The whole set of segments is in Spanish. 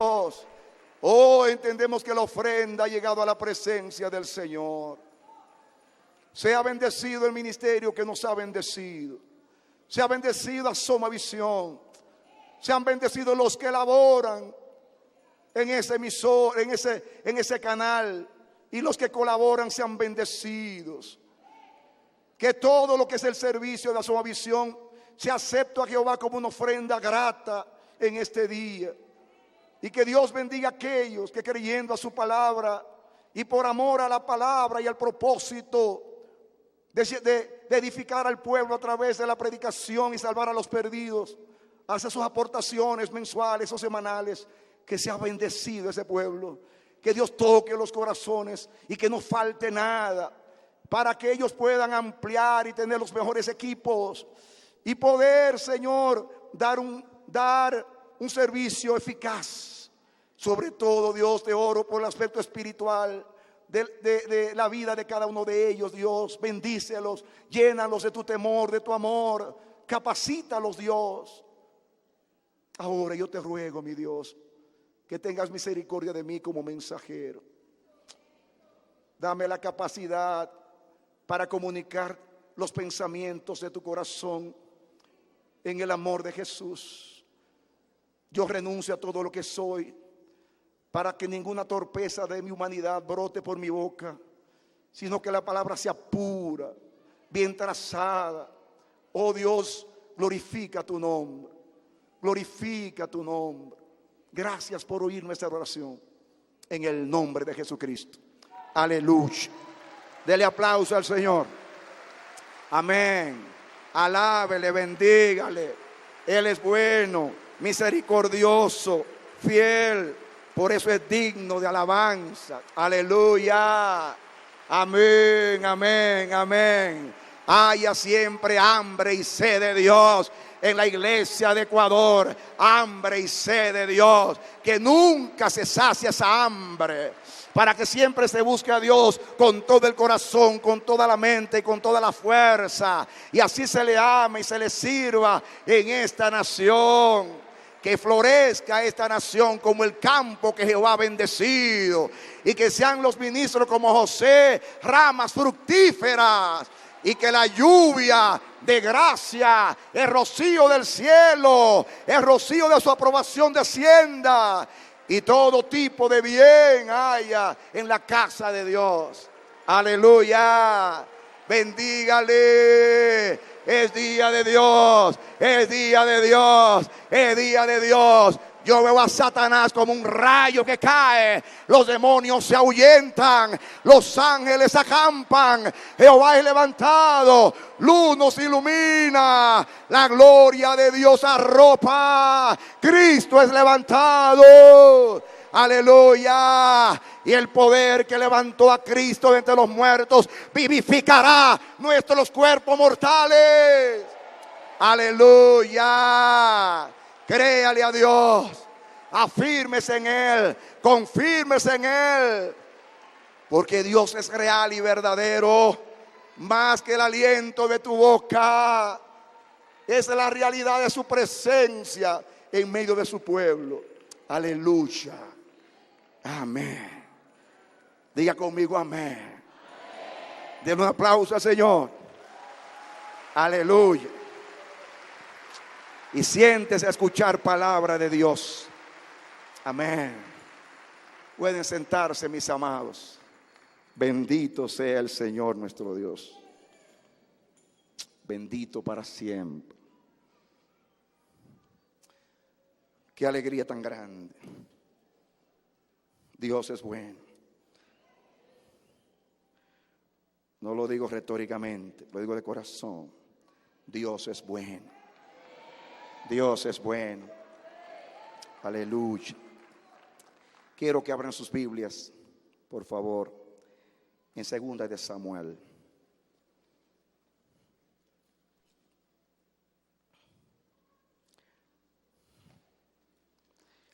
Oh, entendemos que la ofrenda ha llegado a la presencia del Señor. Sea bendecido el ministerio que nos ha bendecido. Sea bendecido a Soma Visión. Sean bendecidos los que laboran en ese emisor, en ese canal. Y los que colaboran sean bendecidos. Que todo lo que es el servicio de la Soma Visión se acepte a Jehová como una ofrenda grata en este día. Y que Dios bendiga a aquellos que, creyendo a su palabra y por amor a la palabra y al propósito de edificar al pueblo a través de la predicación y salvar a los perdidos, hace sus aportaciones mensuales o semanales. Que sea bendecido ese pueblo, que Dios toque los corazones y que no falte nada, para que ellos puedan ampliar y tener los mejores equipos y poder, Señor, dar un servicio eficaz. Sobre todo, Dios, te oro por el aspecto espiritual de la vida de cada uno de ellos. Dios, bendícelos, llénalos de tu temor, de tu amor, capacítalos, Dios. Ahora yo te ruego, mi Dios, que tengas misericordia de mí como mensajero. Dame la capacidad para comunicar los pensamientos de tu corazón en el amor de Jesús. Yo renuncio a todo lo que soy, para que ninguna torpeza de mi humanidad brote por mi boca, sino que la palabra sea pura, bien trazada. Oh Dios, glorifica tu nombre, glorifica tu nombre. Gracias por oír nuestra oración en el nombre de Jesucristo. Aleluya. Dele aplauso al Señor. Amén. Alábele, bendígale. Él es bueno, misericordioso, fiel. Por eso es digno de alabanza. Aleluya. Amén, amén, amén. Haya siempre hambre y sed de Dios en la iglesia de Ecuador. Hambre y sed de Dios. Que nunca se sacie esa hambre. Para que siempre se busque a Dios con todo el corazón, con toda la mente y con toda la fuerza. Y así se le ama y se le sirva en esta nación. Que florezca esta nación como el campo que Jehová ha bendecido. Y que sean los ministros como José, ramas fructíferas. Y que la lluvia de gracia, el rocío del cielo, el rocío de su aprobación descienda. Y todo tipo de bien haya en la casa de Dios. Aleluya. Bendígale. Es día de Dios. Es día de Dios. Es día de Dios. Yo veo a Satanás como un rayo que cae. Los demonios se ahuyentan. Los ángeles acampan. Jehová es levantado. Luz nos ilumina. La gloria de Dios arropa. Cristo es levantado. Aleluya. Y el poder que levantó a Cristo de entre los muertos vivificará nuestros cuerpos mortales. Aleluya. Créale a Dios, afírmese en Él, confírmese en Él, porque Dios es real y verdadero, más que el aliento de tu boca. Esa es la realidad de su presencia en medio de su pueblo. Aleluya. Amén. Diga conmigo amén. Denle un aplauso al Señor. Aleluya. Y siéntese a escuchar palabra de Dios. Amén. Pueden sentarse, mis amados. Bendito sea el Señor nuestro Dios. Bendito para siempre. Qué alegría tan grande. Dios es bueno. No lo digo retóricamente, lo digo de corazón. Dios es bueno. Dios es bueno. Aleluya. Quiero que abran sus Biblias, por favor, en 2 de Samuel.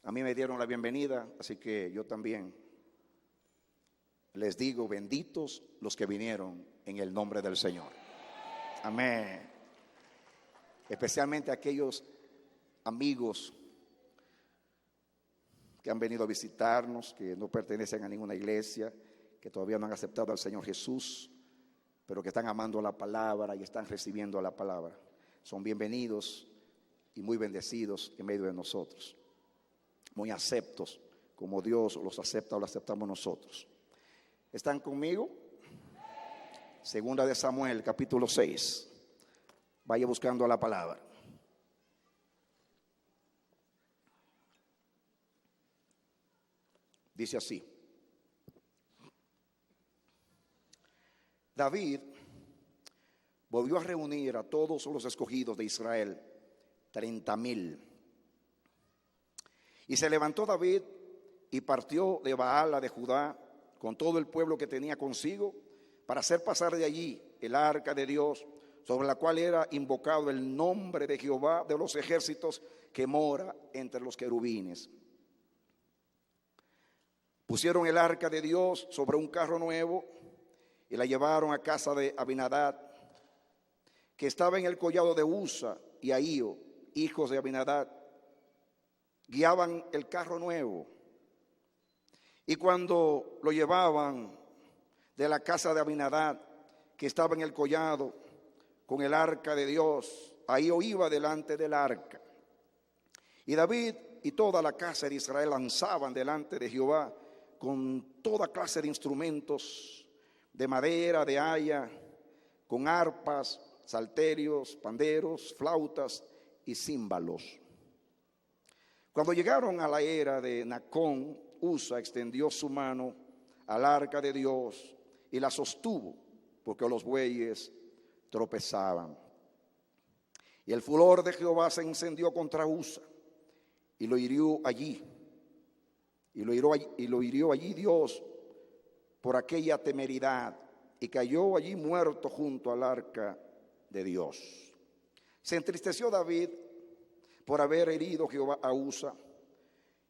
A mí me dieron la bienvenida, así que yo también les digo, benditos los que vinieron en el nombre del Señor. Amén. Especialmente aquellos amigos que han venido a visitarnos, que no pertenecen a ninguna iglesia, que todavía no han aceptado al Señor Jesús, pero que están amando la palabra y están recibiendo la palabra. Son bienvenidos y muy bendecidos en medio de nosotros. Muy aceptos, como Dios los acepta o los aceptamos nosotros. ¿Están conmigo? Segunda de Samuel, capítulo 6. Vaya buscando la palabra. Dice así: David volvió a reunir a todos los escogidos de Israel, 30,000. Y se levantó David y partió de Baala de Judá con todo el pueblo que tenía consigo, para hacer pasar de allí el arca de Dios, sobre la cual era invocado el nombre de Jehová de los ejércitos, que mora entre los querubines. Pusieron el arca de Dios sobre un carro nuevo y la llevaron a casa de Abinadab, que estaba en el collado de Usa, y Ahío, hijos de Abinadab, guiaban el carro nuevo. Y cuando lo llevaban de la casa de Abinadab, que estaba en el collado, con el arca de Dios, Ahío iba delante del arca. Y David y toda la casa de Israel lanzaban delante de Jehová con toda clase de instrumentos de madera, de haya, con arpas, salterios, panderos, flautas y címbalos. Cuando llegaron a la era de Nacón, Usa extendió su mano al arca de Dios y la sostuvo, porque los bueyes tropezaban. Y el furor de Jehová se encendió contra Usa y lo hirió allí. Y lo hirió allí Dios por aquella temeridad, y cayó allí muerto junto al arca de Dios. Se entristeció David por haber herido Jehová a Usa,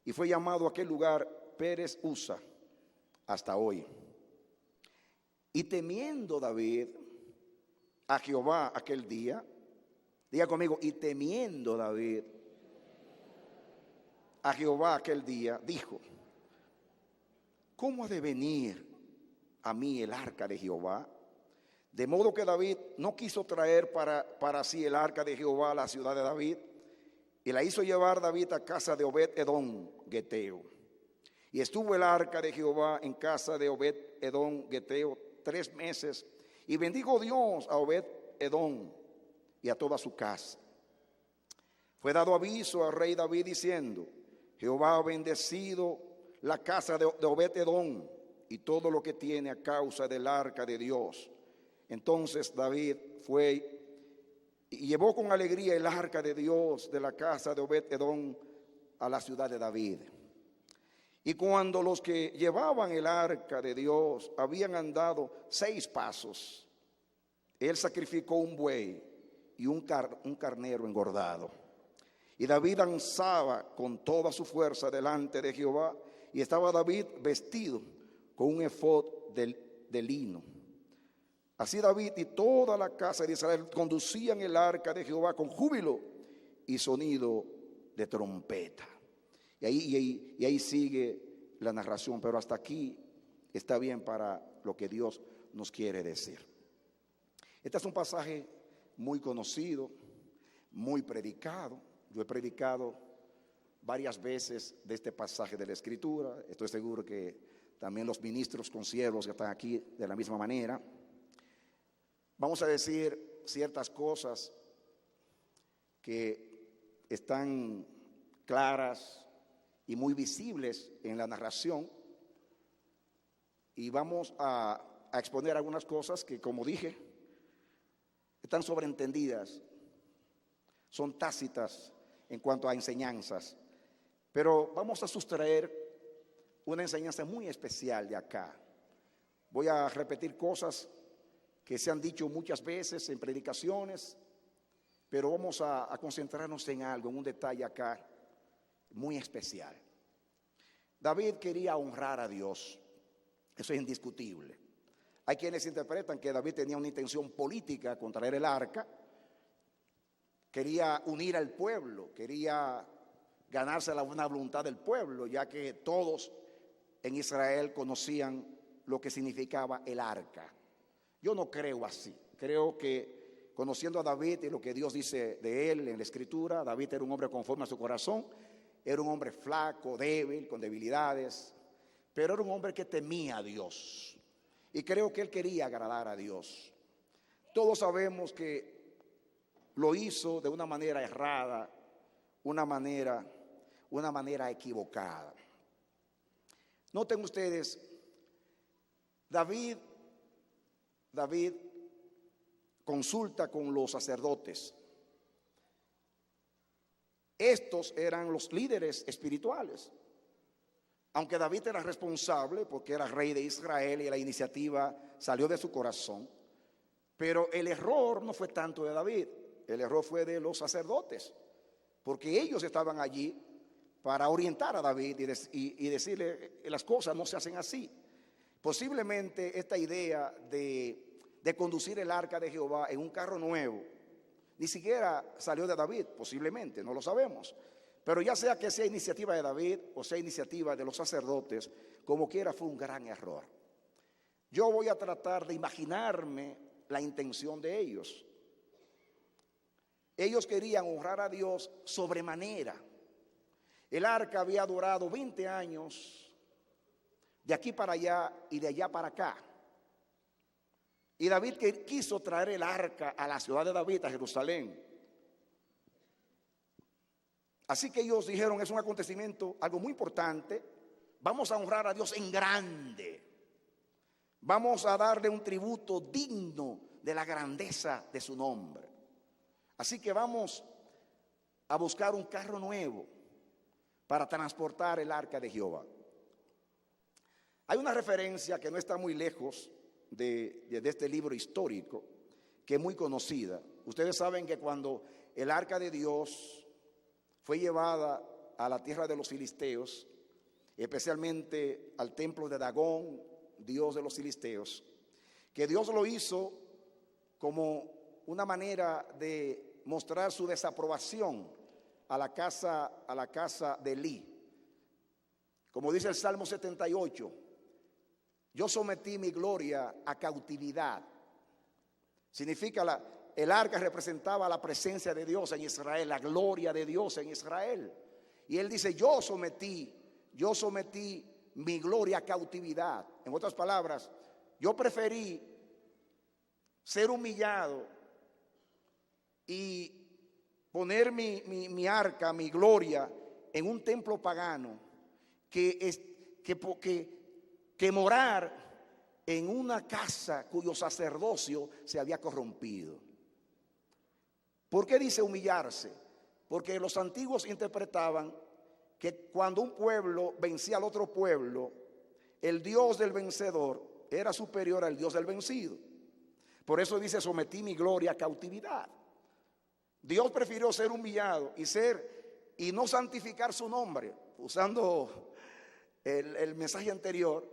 y fue llamado aquel lugar Pérez Usa hasta hoy. Y temiendo David a Jehová aquel día, diga conmigo, y temiendo David a Jehová aquel día, dijo: ¿cómo ha de venir a mí el arca de Jehová? De modo que David no quiso traer para sí el arca de Jehová a la ciudad de David, y la hizo llevar David a casa de Obed-edom Geteo. Y estuvo el arca de Jehová en casa de Obed-edom Geteo 3 meses, y bendijo Dios a Obed-edom y a toda su casa. Fue dado aviso al rey David diciendo: Jehová ha bendecido la casa de Obed-edom y todo lo que tiene a causa del arca de Dios. Entonces David fue y llevó con alegría el arca de Dios de la casa de Obed-edom a la ciudad de David. Y cuando los que llevaban el arca de Dios habían andado 6 pasos, él sacrificó un buey y un carnero engordado. Y David danzaba con toda su fuerza delante de Jehová, y estaba David vestido con un efod de lino. Así David y toda la casa de Israel conducían el arca de Jehová con júbilo y sonido de trompeta. Y ahí sigue la narración, pero hasta aquí está bien para lo que Dios nos quiere decir. Este es un pasaje muy conocido, muy predicado. Yo he predicado varias veces de este pasaje de la Escritura. Estoy seguro que también los ministros consiervos que están aquí de la misma manera. Vamos a decir ciertas cosas que están claras y muy visibles en la narración, y vamos a exponer algunas cosas que, como dije, están sobreentendidas, son tácitas en cuanto a enseñanzas, pero vamos a sustraer una enseñanza muy especial de acá. Voy a repetir cosas que se han dicho muchas veces en predicaciones, pero vamos a concentrarnos en algo, en un detalle acá muy especial. David quería honrar a Dios, eso es indiscutible. Hay quienes interpretan que David tenía una intención política con traer el arca, quería unir al pueblo, quería ganarse la buena voluntad del pueblo, ya que todos en Israel conocían lo que significaba el arca. Yo no creo así. Creo que conociendo a David y lo que Dios dice de él en la Escritura, David era un hombre conforme a su corazón, era un hombre flaco, débil, con debilidades, pero era un hombre que temía a Dios. Y creo que él quería agradar a Dios. Todos sabemos que lo hizo de una manera errada, una manera equivocada. Noten ustedes, David consulta con los sacerdotes. Estos eran los líderes espirituales. Aunque David era responsable porque era rey de Israel y la iniciativa salió de su corazón, pero el error no fue tanto de David, el error fue de los sacerdotes, porque ellos estaban allí para orientar a David y decirle las cosas no se hacen así. Posiblemente esta idea de conducir el arca de Jehová en un carro nuevo ni siquiera salió de David, posiblemente, no lo sabemos. Pero ya sea que sea iniciativa de David o sea iniciativa de los sacerdotes, como quiera fue un gran error. Yo voy a tratar de imaginarme la intención de ellos. Ellos querían honrar a Dios sobremanera. El arca había durado 20 años de aquí para allá y de allá para acá. Y David quiso traer el arca a la ciudad de David, a Jerusalén. Así que ellos dijeron, es un acontecimiento, algo muy importante. Vamos a honrar a Dios en grande. Vamos a darle un tributo digno de la grandeza de su nombre. Así que vamos a buscar un carro nuevo para transportar el arca de Jehová. Hay una referencia que no está muy lejos de este libro histórico, que es muy conocida. Ustedes saben que cuando el arca de Dios fue llevada a la tierra de los filisteos, especialmente al templo de Dagón, dios de los filisteos, que Dios lo hizo como una manera de mostrar su desaprobación a la casa de Elí. Como dice el Salmo 78, yo sometí mi gloria a cautividad. Significa el arca representaba la presencia de Dios en Israel, la gloria de Dios en Israel. Y él dice, yo sometí mi gloria a cautividad. En otras palabras, yo preferí ser humillado y poner mi arca, mi gloria, en un templo pagano que morar en una casa cuyo sacerdocio se había corrompido. ¿Por qué dice humillarse? Porque los antiguos interpretaban que cuando un pueblo vencía al otro pueblo, el Dios del vencedor era superior al Dios del vencido. Por eso dice, sometí mi gloria a cautividad. Dios prefirió ser humillado y no santificar su nombre. Usando el mensaje anterior,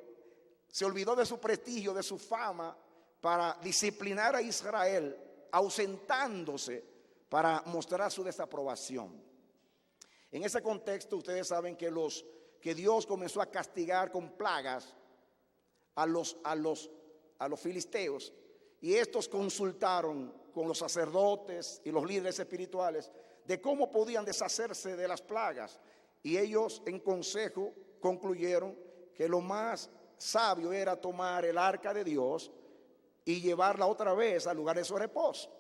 se olvidó de su prestigio, de su fama, para disciplinar a Israel, ausentándose para mostrar su desaprobación. En ese contexto, ustedes saben que Dios comenzó a castigar con plagas a los filisteos, y estos consultaron con los sacerdotes y los líderes espirituales de cómo podían deshacerse de las plagas, y ellos en consejo concluyeron que lo más sabio era tomar el arca de Dios y llevarla otra vez al lugar de su reposo.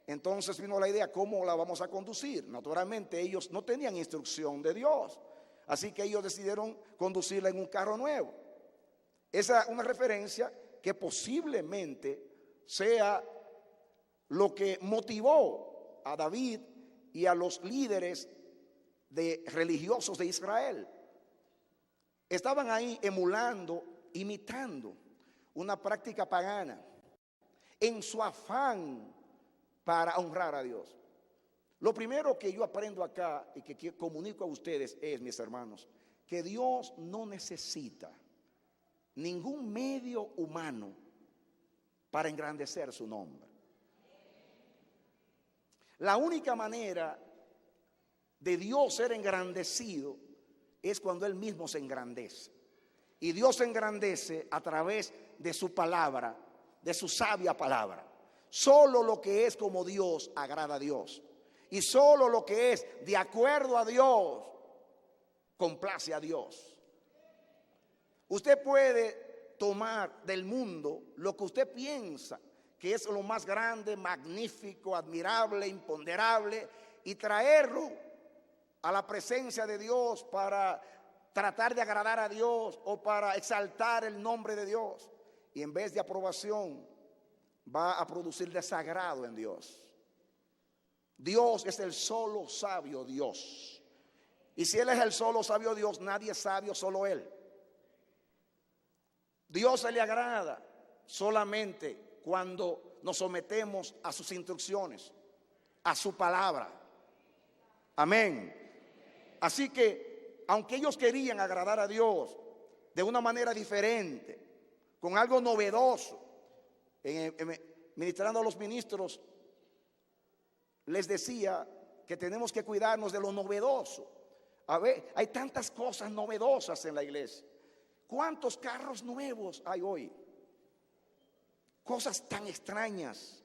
Entonces vino la idea, ¿cómo la vamos a conducir? Naturalmente ellos no tenían instrucción de Dios, así que ellos decidieron conducirla en un carro nuevo. Esa es una referencia que posiblemente sea lo que motivó a David y a los líderes religiosos de Israel. Estaban ahí emulando, imitando una práctica pagana en su afán para honrar a Dios. Lo primero que yo aprendo acá y que comunico a ustedes es, mis hermanos, que Dios no necesita ningún medio humano para engrandecer su nombre. La única manera de Dios ser engrandecido es cuando Él mismo se engrandece. Y Dios se engrandece a través de su palabra, de su sabia palabra. Solo lo que es como Dios agrada a Dios. Y solo lo que es de acuerdo a Dios complace a Dios. Usted puede tomar del mundo lo que usted piensa que es lo más grande, magnífico, admirable, imponderable, y traerlo a la presencia de Dios para tratar de agradar a Dios o para exaltar el nombre de Dios. Y en vez de aprobación, va a producir desagrado en Dios. Dios es el solo sabio Dios. Y si Él es el solo sabio Dios, nadie es sabio, solo Él. Dios se le agrada solamente cuando nos sometemos a sus instrucciones, a su palabra. Amén. Así que, aunque ellos querían agradar a Dios de una manera diferente, con algo novedoso, ministrando a los ministros, les decía que tenemos que cuidarnos de lo novedoso. A ver, hay tantas cosas novedosas en la iglesia. ¿Cuántos carros nuevos hay hoy? Cosas tan extrañas,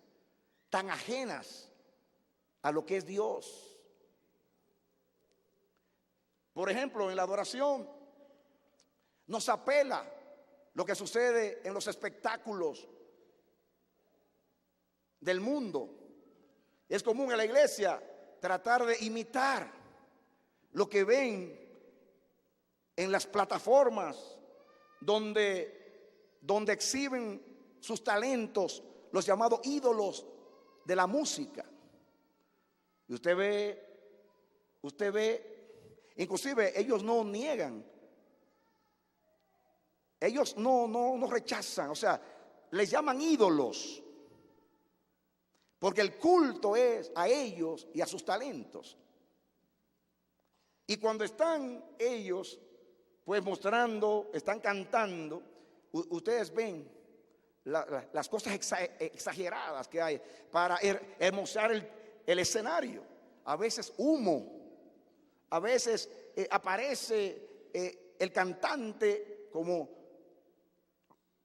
tan ajenas a lo que es Dios. Por ejemplo, en la adoración nos apela lo que sucede en los espectáculos del mundo. Es común en la iglesia tratar de imitar lo que ven en las plataformas donde exhiben sus talentos, los llamados ídolos de la música. Y usted ve, inclusive ellos no niegan, ellos no rechazan, o sea, les llaman ídolos, porque el culto es a ellos y a sus talentos. Y cuando están ellos pues mostrando, están cantando, ustedes ven las cosas exageradas que hay para hermosar el escenario. A veces humo, a veces aparece el cantante como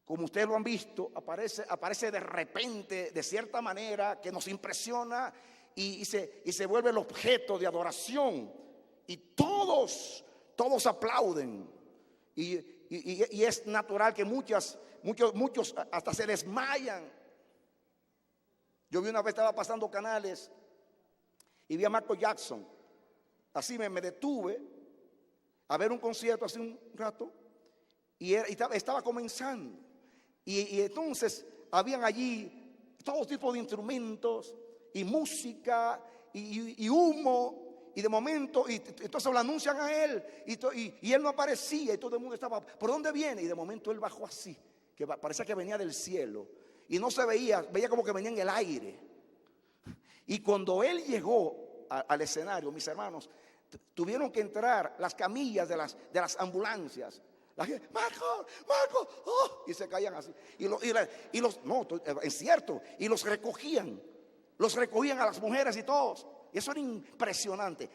ustedes lo han visto, aparece de repente, de cierta manera, que nos impresiona y se vuelve el objeto de adoración. Y todos aplauden. Y es natural que muchos hasta se desmayan. Yo vi una vez, estaba pasando canales y vi a Michael Jackson. Así me detuve a ver un concierto hace un rato y estaba comenzando. Y entonces habían allí todo tipo de instrumentos y música y humo. Y de momento, y entonces lo anuncian a él y él no aparecía y todo el mundo estaba, ¿por dónde viene? Y de momento él bajó así, que parecía que venía del cielo y no se veía como que venía en el aire. Y cuando él llegó al escenario, mis hermanos, tuvieron que entrar las camillas de las ambulancias. La gente, Marco, oh, y se caían así. Es cierto, y los recogían a las mujeres y todos. Y eso era impresionante.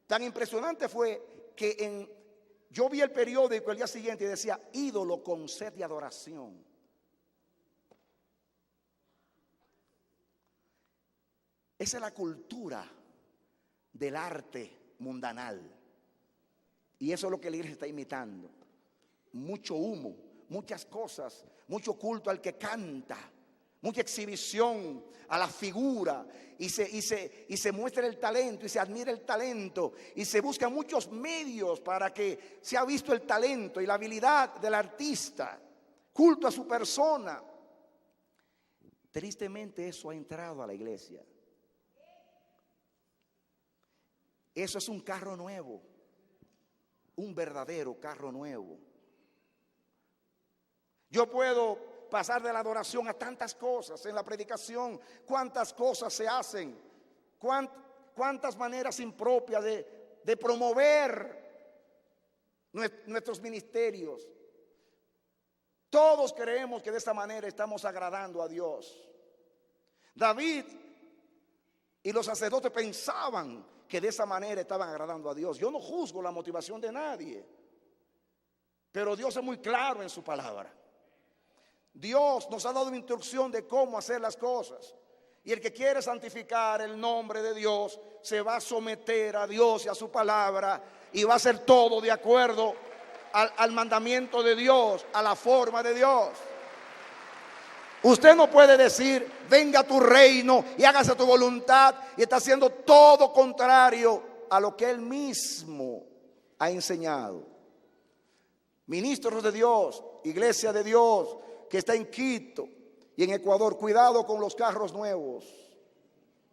Tan impresionante fue que yo vi el periódico el día siguiente y decía: ídolo con sed de adoración. Esa es la cultura del arte mundanal. Y eso es lo que la iglesia está imitando. Mucho humo, muchas cosas, mucho culto al que canta, mucha exhibición a la figura, y se muestra el talento y se admira el talento y se buscan muchos medios para que sea visto el talento y la habilidad del artista, culto a su persona. Tristemente eso ha entrado a la iglesia. Eso es un carro nuevo, un verdadero carro nuevo. Yo puedo pasar de la adoración a tantas cosas en la predicación. Cuántas cosas se hacen, cuántas maneras impropias de promover nuestros ministerios. Todos creemos que de esta manera estamos agradando a Dios. David y los sacerdotes pensaban que de esa manera estaban agradando a Dios. Yo no juzgo la motivación de nadie, pero Dios es muy claro en su palabra. Dios nos ha dado una instrucción de cómo hacer las cosas. Y el que quiere santificar el nombre de Dios se va a someter a Dios y a su palabra y va a hacer todo de acuerdo al mandamiento de Dios, a la forma de Dios. Usted no puede decir, venga tu reino y hágase tu voluntad, y está haciendo todo contrario a lo que Él mismo ha enseñado. Ministros de Dios, iglesia de Dios que está en Quito y en Ecuador, cuidado con los carros nuevos.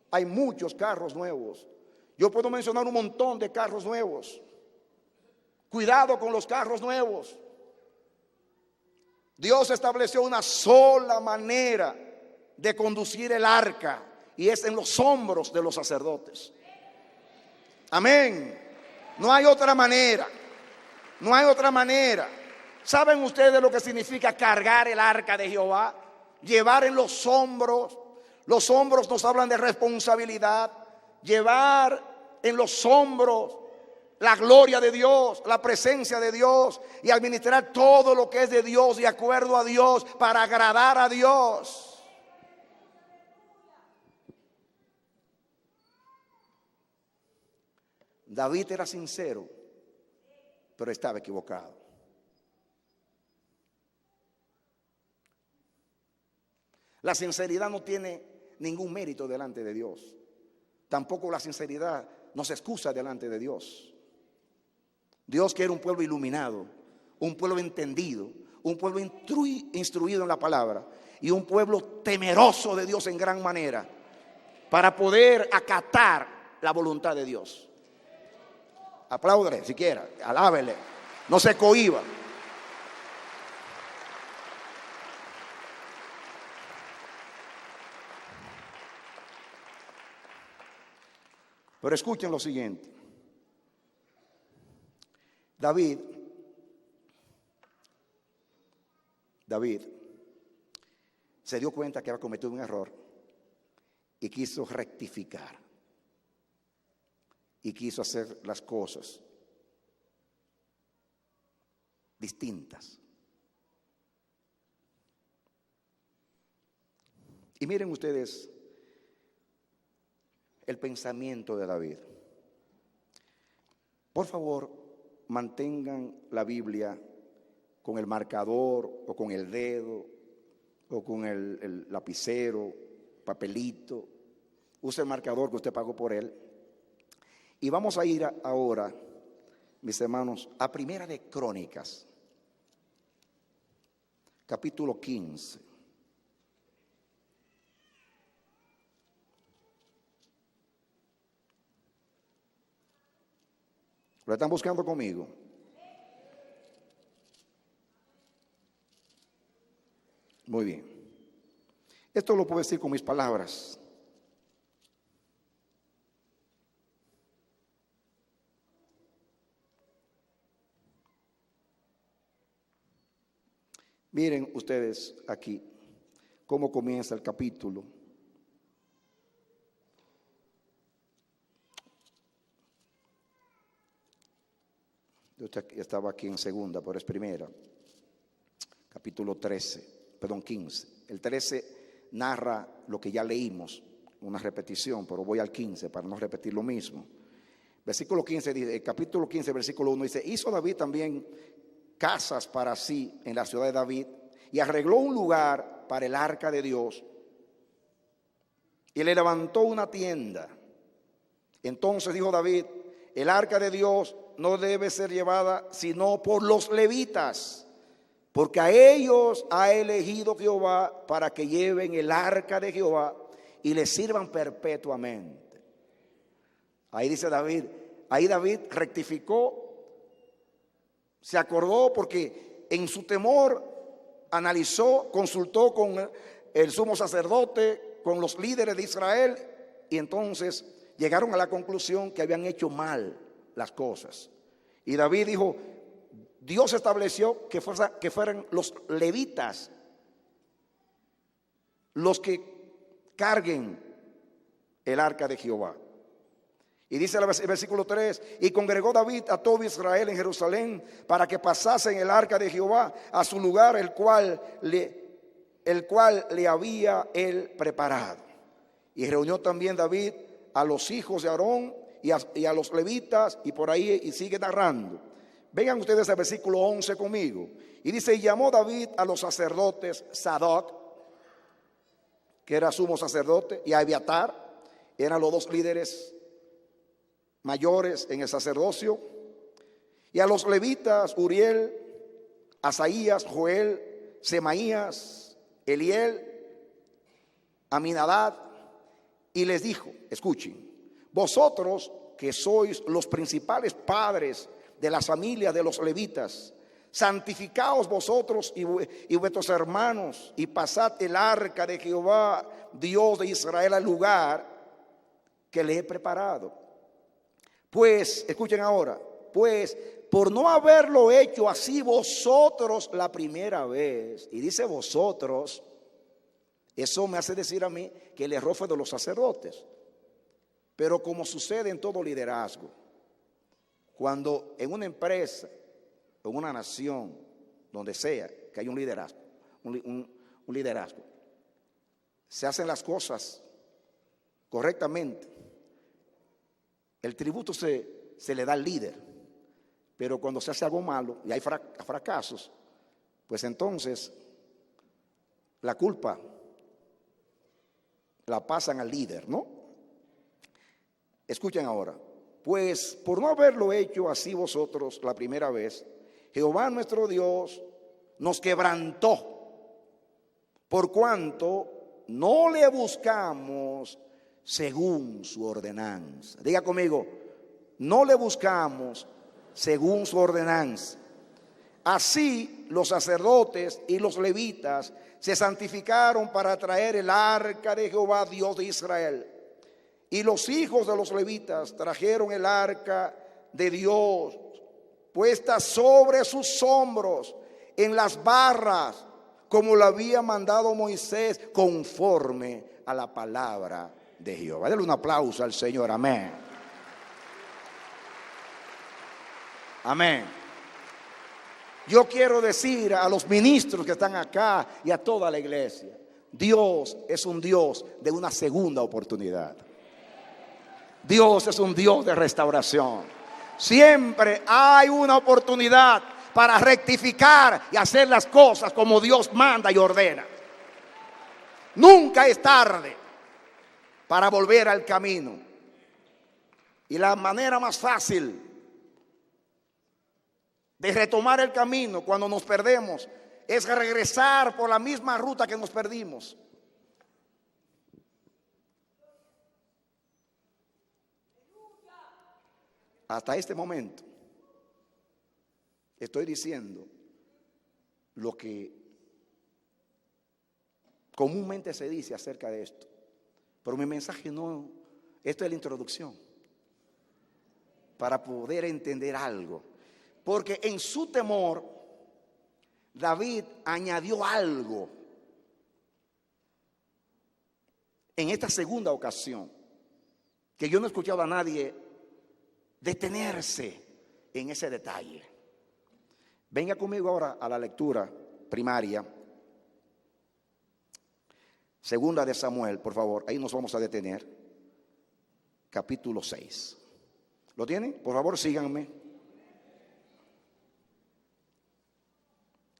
Hay muchos carros nuevos. Yo puedo mencionar un montón de carros nuevos. Cuidado con los carros nuevos. Dios estableció una sola manera de conducir el arca, y es en los hombros de los sacerdotes. Amén. No hay otra manera. No hay otra manera. ¿Saben ustedes lo que significa cargar el arca de Jehová? Llevar en los hombros. Los hombros nos hablan de responsabilidad. Llevar en los hombros la gloria de Dios, la presencia de Dios, y administrar todo lo que es de Dios de acuerdo a Dios para agradar a Dios. David era sincero, pero estaba equivocado. La sinceridad no tiene ningún mérito delante de Dios. Tampoco la sinceridad nos excusa delante de Dios. Dios quiere un pueblo iluminado, un pueblo entendido, un pueblo instruido en la palabra, y un pueblo temeroso de Dios en gran manera, para poder acatar la voluntad de Dios. Apláudele siquiera, alábele, no se cohíba. Pero escuchen lo siguiente. David se dio cuenta que había cometido un error y quiso rectificar, y quiso hacer las cosas distintas. Y miren ustedes el pensamiento de David. Por favor, mantengan la Biblia con el marcador o con el dedo o con el lapicero, papelito. Use el marcador que usted pagó por él. Y vamos a ir ahora, mis hermanos, a Primera de Crónicas, capítulo 15. ¿Lo están buscando conmigo? Muy bien. Esto lo puedo decir con mis palabras. Miren ustedes aquí cómo comienza el capítulo. Yo estaba aquí en segunda, pero es primera. Capítulo 15. El 13 narra lo que ya leímos, una repetición, pero voy al 15 para no repetir lo mismo. Versículo 15 dice, capítulo 15, versículo 1 dice: hizo David también casas para sí en la ciudad de David, y arregló un lugar para el arca de Dios, y le levantó una tienda. Entonces dijo David: el arca de Dios no debe ser llevada sino por los levitas, porque a ellos ha elegido Jehová para que lleven el arca de Jehová y le sirvan perpetuamente. Ahí dice David, ahí David rectificó, se acordó, porque en su temor analizó, consultó con el sumo sacerdote, con los líderes de Israel, y entonces llegaron a la conclusión que habían hecho mal las cosas. Y David dijo: Dios estableció que fueran los levitas los que carguen el arca de Jehová. Y dice el versículo 3: y congregó David a todo Israel en Jerusalén para que pasasen el arca de Jehová a su lugar, el cual le había él preparado. Y reunió también David a los hijos de Aarón y a los levitas, y por ahí y sigue narrando. Vengan ustedes al versículo 11 conmigo. Y dice: y llamó David a los sacerdotes Sadoc, que era sumo sacerdote, y a Abiatar, eran los dos líderes mayores en el sacerdocio, y a los levitas Uriel, Asaías, Joel, Semaías, Eliel, Aminadab, y les dijo: escuchen, vosotros que sois los principales padres de las familias de los levitas, santificaos vosotros y vuestros hermanos, y pasad el arca de Jehová, Dios de Israel, al lugar que le he preparado. Pues, escuchen ahora, pues por no haberlo hecho así vosotros la primera vez, y dice vosotros, eso me hace decir a mí que el error fue de los sacerdotes. Pero como sucede en todo liderazgo, cuando en una empresa, en una nación, donde sea que hay un liderazgo, un liderazgo, se hacen las cosas correctamente, el tributo se le da al líder. Pero cuando se hace algo malo y hay fracasos, pues entonces la culpa la pasan al líder, ¿no? Escuchen ahora: pues por no haberlo hecho así vosotros la primera vez, Jehová nuestro Dios nos quebrantó, por cuanto no le buscamos según su ordenanza. Diga conmigo: no le buscamos según su ordenanza. Así los sacerdotes y los levitas se santificaron para traer el arca de Jehová, Dios de Israel. Y los hijos de los levitas trajeron el arca de Dios puesta sobre sus hombros en las barras, como lo había mandado Moisés, conforme a la palabra de Jehová. Dale un aplauso al Señor. Amén. Amén. Yo quiero decir a los ministros que están acá y a toda la iglesia: Dios es un Dios de una segunda oportunidad. Dios es un Dios de restauración. Siempre hay una oportunidad para rectificar y hacer las cosas como Dios manda y ordena. Nunca es tarde para volver al camino. Y la manera más fácil de retomar el camino cuando nos perdemos es regresar por la misma ruta que nos perdimos. Hasta este momento estoy diciendo lo que comúnmente se dice acerca de esto, pero mi mensaje no, esto es la introducción para poder entender algo. Porque en su temor, David añadió algo en esta segunda ocasión, que yo no he escuchado a nadie detenerse en ese detalle. Venga conmigo ahora a la lectura primaria. Segunda de Samuel, por favor, ahí nos vamos a detener. Capítulo 6. ¿Lo tienen? Por favor, síganme.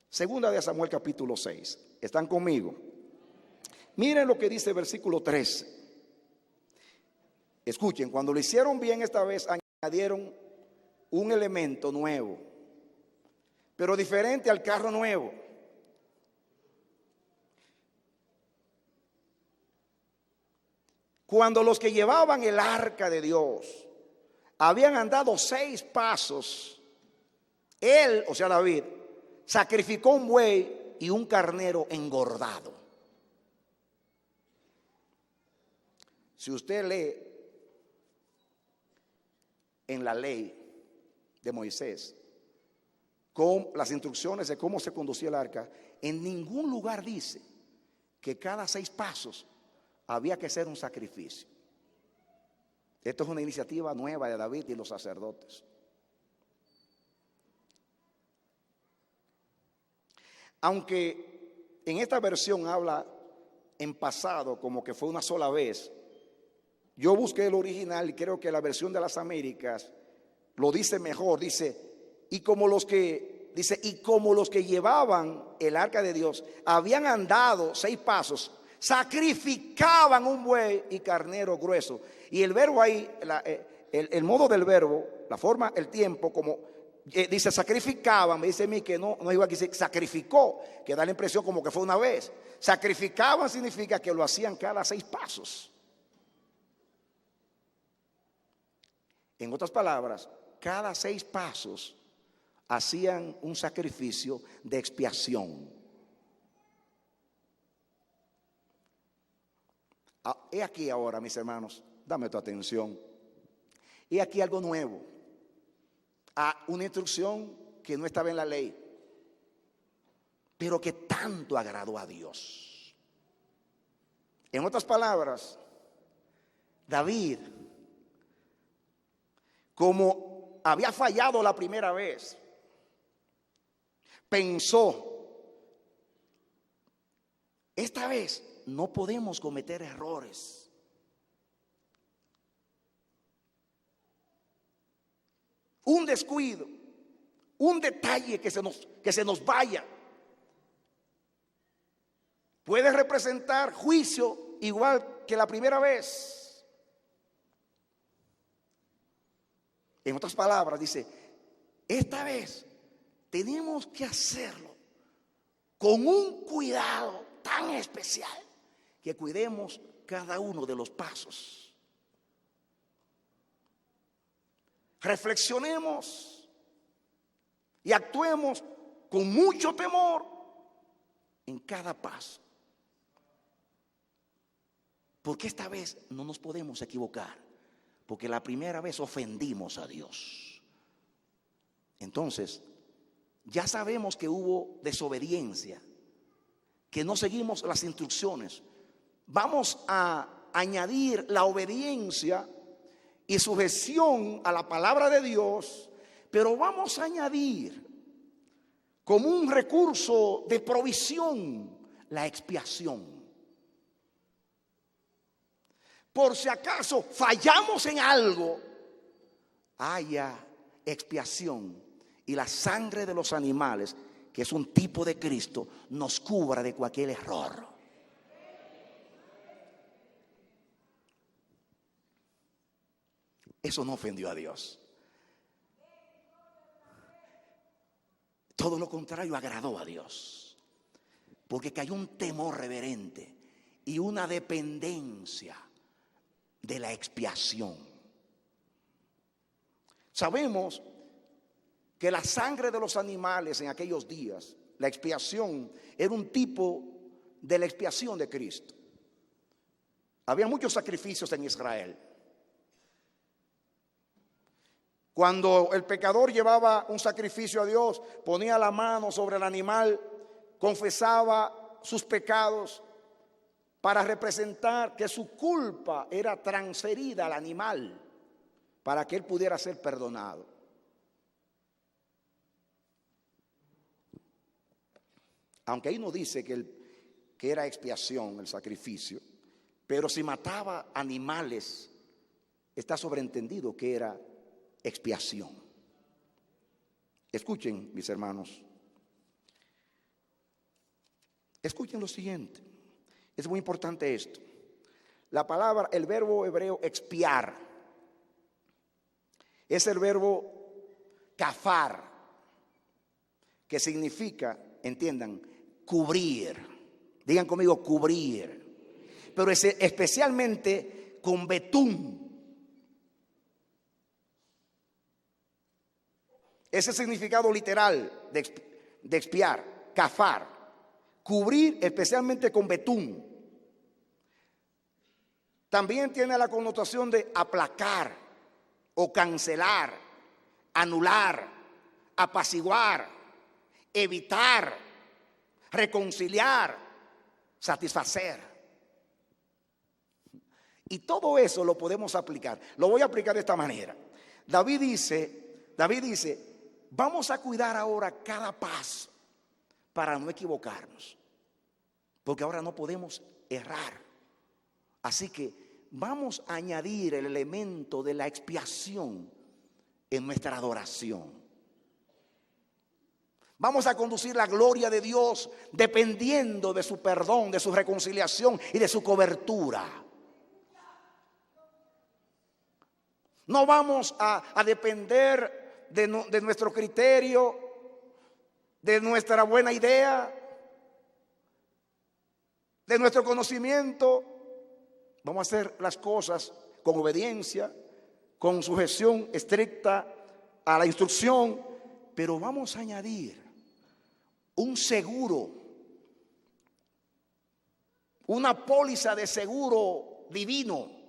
Segunda de Samuel capítulo 6. ¿Están conmigo? Miren lo que dice el versículo 13. Escuchen, cuando lo hicieron bien esta vez, añadieron un elemento nuevo, pero diferente al carro nuevo. Cuando los que llevaban el arca de Dios habían andado 6 pasos, él, o sea David, sacrificó un buey y un carnero engordado. Si usted lee en la ley de Moisés con las instrucciones de cómo se conducía el arca, en ningún lugar dice que cada 6 pasos había que hacer un sacrificio. Esto es una iniciativa nueva de David y los sacerdotes. Aunque en esta versión habla en pasado como que fue una sola vez, yo busqué el original y creo que la versión de las Américas lo dice mejor. Y como los que llevaban el arca de Dios habían andado 6 pasos, sacrificaban un buey y carnero grueso. Y el verbo ahí, el modo del verbo, la forma, el tiempo, como dice sacrificaban, me dice a mí que no es igual que dice sacrificó, que da la impresión como que fue una vez. Sacrificaban significa que lo hacían cada 6 pasos. En otras palabras, cada 6 pasos hacían un sacrificio de expiación. He aquí ahora, mis hermanos, dame tu atención. He aquí algo nuevo. Una instrucción que no estaba en la ley, pero que tanto agradó a Dios. En otras palabras, David, como había fallado la primera vez, pensó, esta vez no podemos cometer errores. Un descuido, un detalle que se nos vaya, puede representar juicio igual que la primera vez. En otras palabras, dice, esta vez tenemos que hacerlo con un cuidado tan especial que cuidemos cada uno de los pasos. Reflexionemos y actuemos con mucho temor en cada paso. Porque esta vez no nos podemos equivocar, porque la primera vez ofendimos a Dios. Entonces, ya sabemos que hubo desobediencia, que no seguimos las instrucciones. Vamos a añadir la obediencia y sujeción a la palabra de Dios, pero vamos a añadir como un recurso de provisión la expiación. Por si acaso fallamos en algo, haya expiación y la sangre de los animales, que es un tipo de Cristo, nos cubra de cualquier error. Eso no ofendió a Dios. Todo lo contrario, agradó a Dios. Porque cayó un temor reverente y una dependencia de la expiación. Sabemos que la sangre de los animales en aquellos días, la expiación, era un tipo de la expiación de Cristo. Había muchos sacrificios en Israel. Cuando el pecador llevaba un sacrificio a Dios, ponía la mano sobre el animal, confesaba sus pecados para representar que su culpa era transferida al animal para que él pudiera ser perdonado. Aunque ahí no dice que era expiación el sacrificio, pero si mataba animales, está sobreentendido que era expiación. Escuchen, mis hermanos. Escuchen lo siguiente. Es muy importante esto. La palabra, el verbo hebreo expiar, es el verbo kafar, que significa, entiendan, cubrir. Digan conmigo, cubrir. Pero es especialmente con betún. Ese significado literal de expiar, kafar, cubrir especialmente con betún. También tiene la connotación de aplacar o cancelar, anular, apaciguar, evitar, reconciliar, satisfacer. Y todo eso lo podemos aplicar. Lo voy a aplicar de esta manera. David dice, vamos a cuidar ahora cada paso para no equivocarnos. Porque ahora no podemos errar. Así que vamos a añadir el elemento de la expiación en nuestra adoración. Vamos a conducir la gloria de Dios dependiendo de su perdón, de su reconciliación y de su cobertura. No vamos a depender de nuestro criterio, de nuestra buena idea, de nuestro conocimiento. Vamos a hacer las cosas con obediencia, con sujeción estricta a la instrucción, pero vamos a añadir un seguro, una póliza de seguro divino,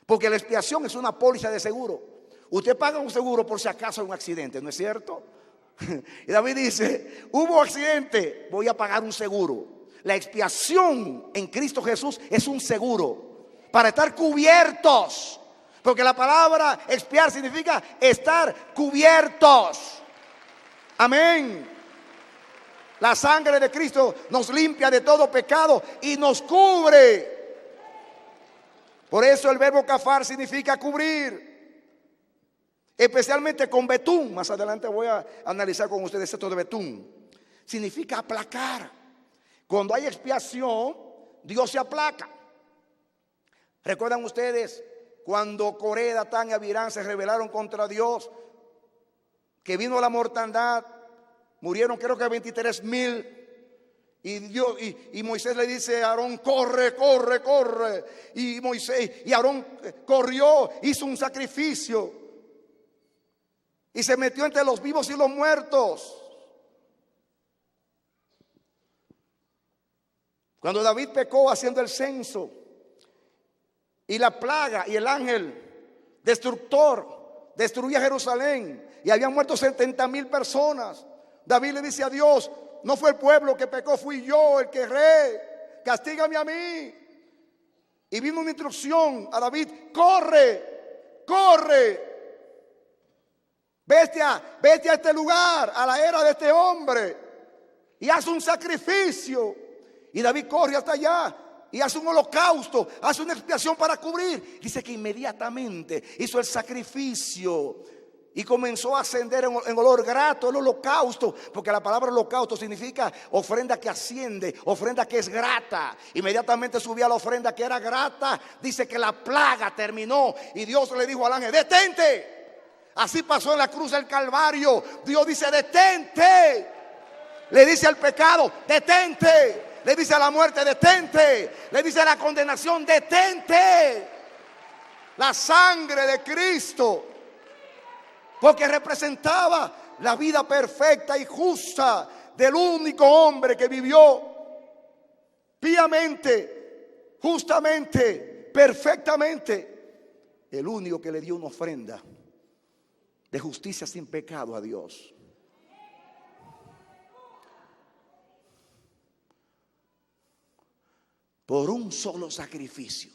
porque la expiación es una póliza de seguro. Usted paga un seguro por si acaso hay un accidente, ¿no es cierto? Y David dice, hubo accidente, voy a pagar un seguro. La expiación en Cristo Jesús es un seguro para estar cubiertos, porque la palabra expiar significa estar cubiertos. Amén. La sangre de Cristo nos limpia de todo pecado y nos cubre. Por eso el verbo kafar significa cubrir, especialmente con betún. Más adelante voy a analizar con ustedes esto de betún. Significa aplacar. Cuando hay expiación, Dios se aplaca. ¿Recuerdan ustedes cuando Coré, Datán y Abirán se rebelaron contra Dios? Que vino la mortandad, murieron creo que 23,000. Y Moisés le dice a Aarón, corre, corre, corre. Y Aarón corrió, hizo un sacrificio y se metió entre los vivos y los muertos. Cuando David pecó haciendo el censo y la plaga y el ángel destructor destruía Jerusalén y habían muerto 70,000 personas, David le dice a Dios, no fue el pueblo que pecó, fui yo el que erré, castígame a mí. Y vino una instrucción a David, corre, corre, vete a este lugar, a la era de este hombre y haz un sacrificio. Y David corre hasta allá y hace un holocausto, hace una expiación para cubrir. Dice que inmediatamente hizo el sacrificio y comenzó a ascender en olor grato el holocausto, porque la palabra holocausto significa ofrenda que asciende, ofrenda que es grata. Inmediatamente subía la ofrenda que era grata. Dice que la plaga terminó y Dios le dijo al ángel, detente. Así pasó en la cruz del Calvario. Dios dice, detente. Le dice al pecado, detente. Le dice a la muerte, detente. Le dice a la condenación, detente. La sangre de Cristo, porque representaba la vida perfecta y justa del único hombre que vivió piamente, justamente, perfectamente. El único que le dio una ofrenda de justicia sin pecado a Dios. Por un solo sacrificio,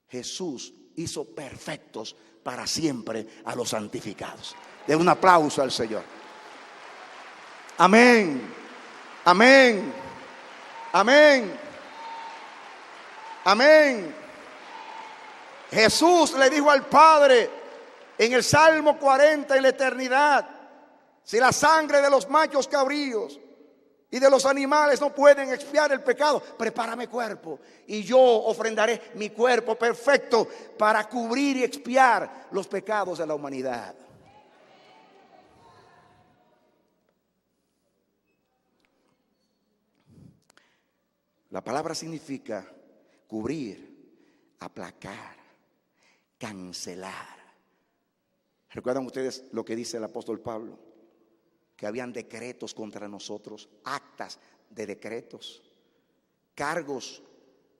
Jesús hizo perfectos para siempre a los santificados. Den un aplauso al Señor. Amén. Amén. Amén. Amén. Jesús le dijo al Padre en el Salmo 40 en la eternidad, si la sangre de los machos cabríos y de los animales no pueden expiar el pecado, prepárame cuerpo y yo ofrendaré mi cuerpo perfecto para cubrir y expiar los pecados de la humanidad. La palabra significa cubrir, aplacar, cancelar. ¿Recuerdan ustedes lo que dice el apóstol Pablo? Que habían decretos contra nosotros, actas de decretos, cargos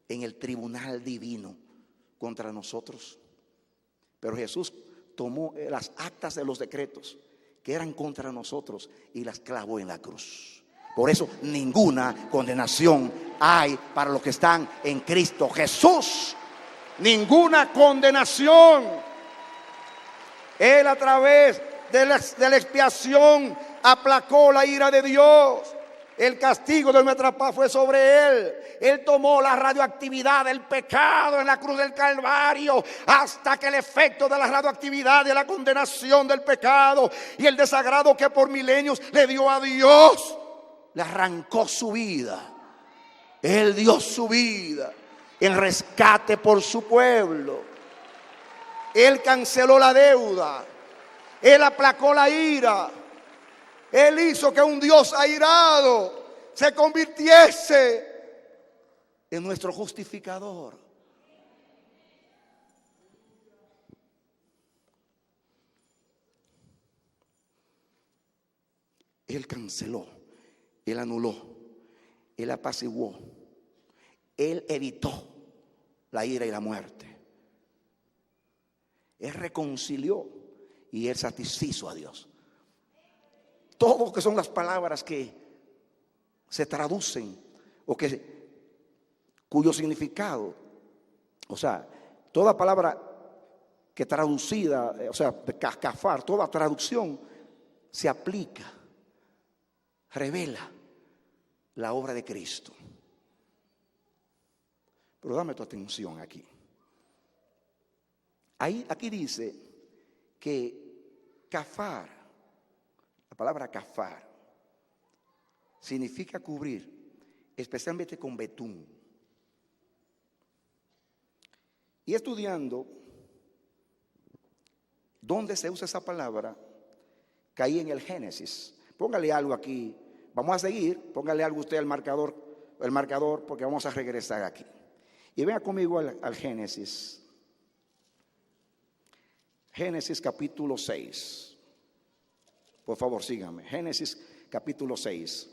en el tribunal divino contra nosotros. Pero Jesús tomó las actas de los decretos que eran contra nosotros y las clavó en la cruz. Por eso ninguna condenación hay para los que están en Cristo Jesús. ninguna condenación. Él, a través de la expiación, aplacó la ira de Dios. El castigo de nuestra paz fue sobre Él. Él tomó la radioactividad del pecado en la cruz del Calvario, hasta que el efecto de la radioactividad, de la condenación del pecado y el desagrado que por milenios le dio a Dios, le arrancó su vida. Él dio su vida en rescate por su pueblo. Él canceló la deuda. Él aplacó la ira. Él hizo que un Dios airado se convirtiese en nuestro justificador. Él canceló, Él anuló, Él apaciguó, Él evitó la ira y la muerte. Él reconcilió y Él satisfizo a Dios. Todo lo que son las palabras que se traducen o cuyo significado, o sea, toda palabra que traducida, o sea, kafar, toda traducción se aplica, revela la obra de Cristo. Pero dame tu atención aquí. Aquí dice que kafar, la palabra kafar, significa cubrir, especialmente con betún. Y estudiando dónde se usa esa palabra, caí en el Génesis. Póngale algo aquí. Vamos a seguir. Póngale algo usted al marcador, porque vamos a regresar aquí. Y venga conmigo al Génesis. Génesis capítulo 6. Por favor, síganme. Génesis capítulo 6.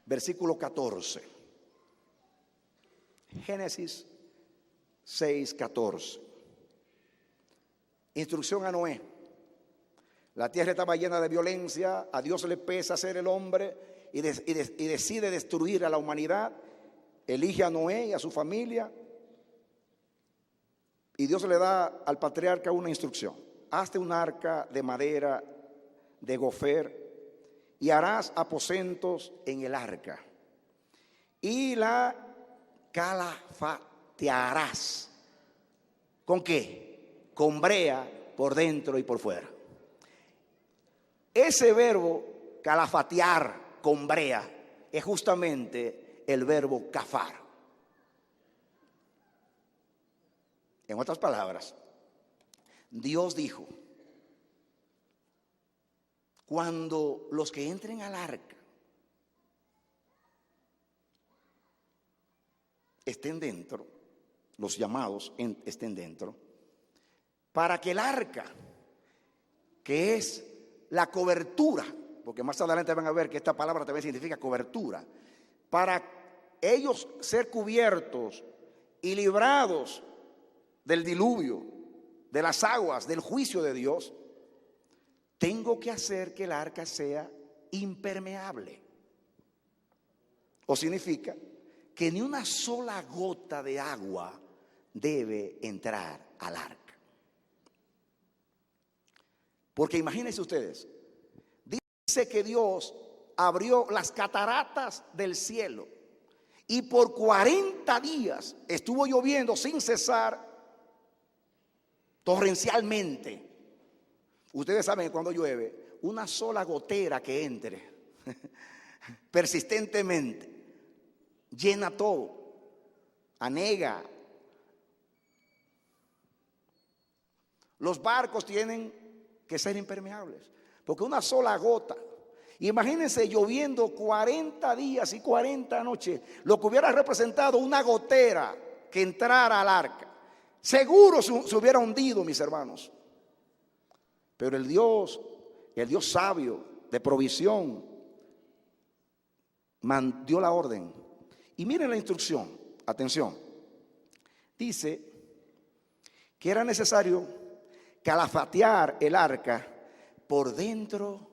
Versículo 14. Génesis 6, 14. Instrucción a Noé. La tierra estaba llena de violencia. A Dios le pesa ser el hombre y decide destruir a la humanidad. Elige a Noé y a su familia. Y Dios le da al patriarca una instrucción: hazte un arca de madera de gofer y harás aposentos en el arca y la calafatearás. ¿Con qué? Con brea por dentro y por fuera. Ese verbo calafatear con brea es justamente el verbo kafar. En otras palabras, Dios dijo: cuando los que entren al arca estén dentro, los llamados estén dentro, para que el arca, que es la cobertura, porque más adelante van a ver que esta palabra también significa cobertura, para ellos ser cubiertos y librados del diluvio, de las aguas, del juicio de Dios, tengo que hacer que el arca sea impermeable. O significa que ni una sola gota de agua debe entrar al arca. Porque imagínense ustedes, dice que Dios abrió las cataratas del cielo y por 40 días estuvo lloviendo sin cesar, torrencialmente. Ustedes saben que cuando llueve, una sola gotera que entre persistentemente llena todo, anega. Los barcos tienen que ser impermeables, porque una sola gota. Imagínense lloviendo 40 días y 40 noches, lo que hubiera representado una gotera que entrara al arca. Seguro se hubiera hundido, mis hermanos. Pero el Dios sabio de provisión, dio la orden. Y miren la instrucción, atención. Dice que era necesario calafatear el arca por dentro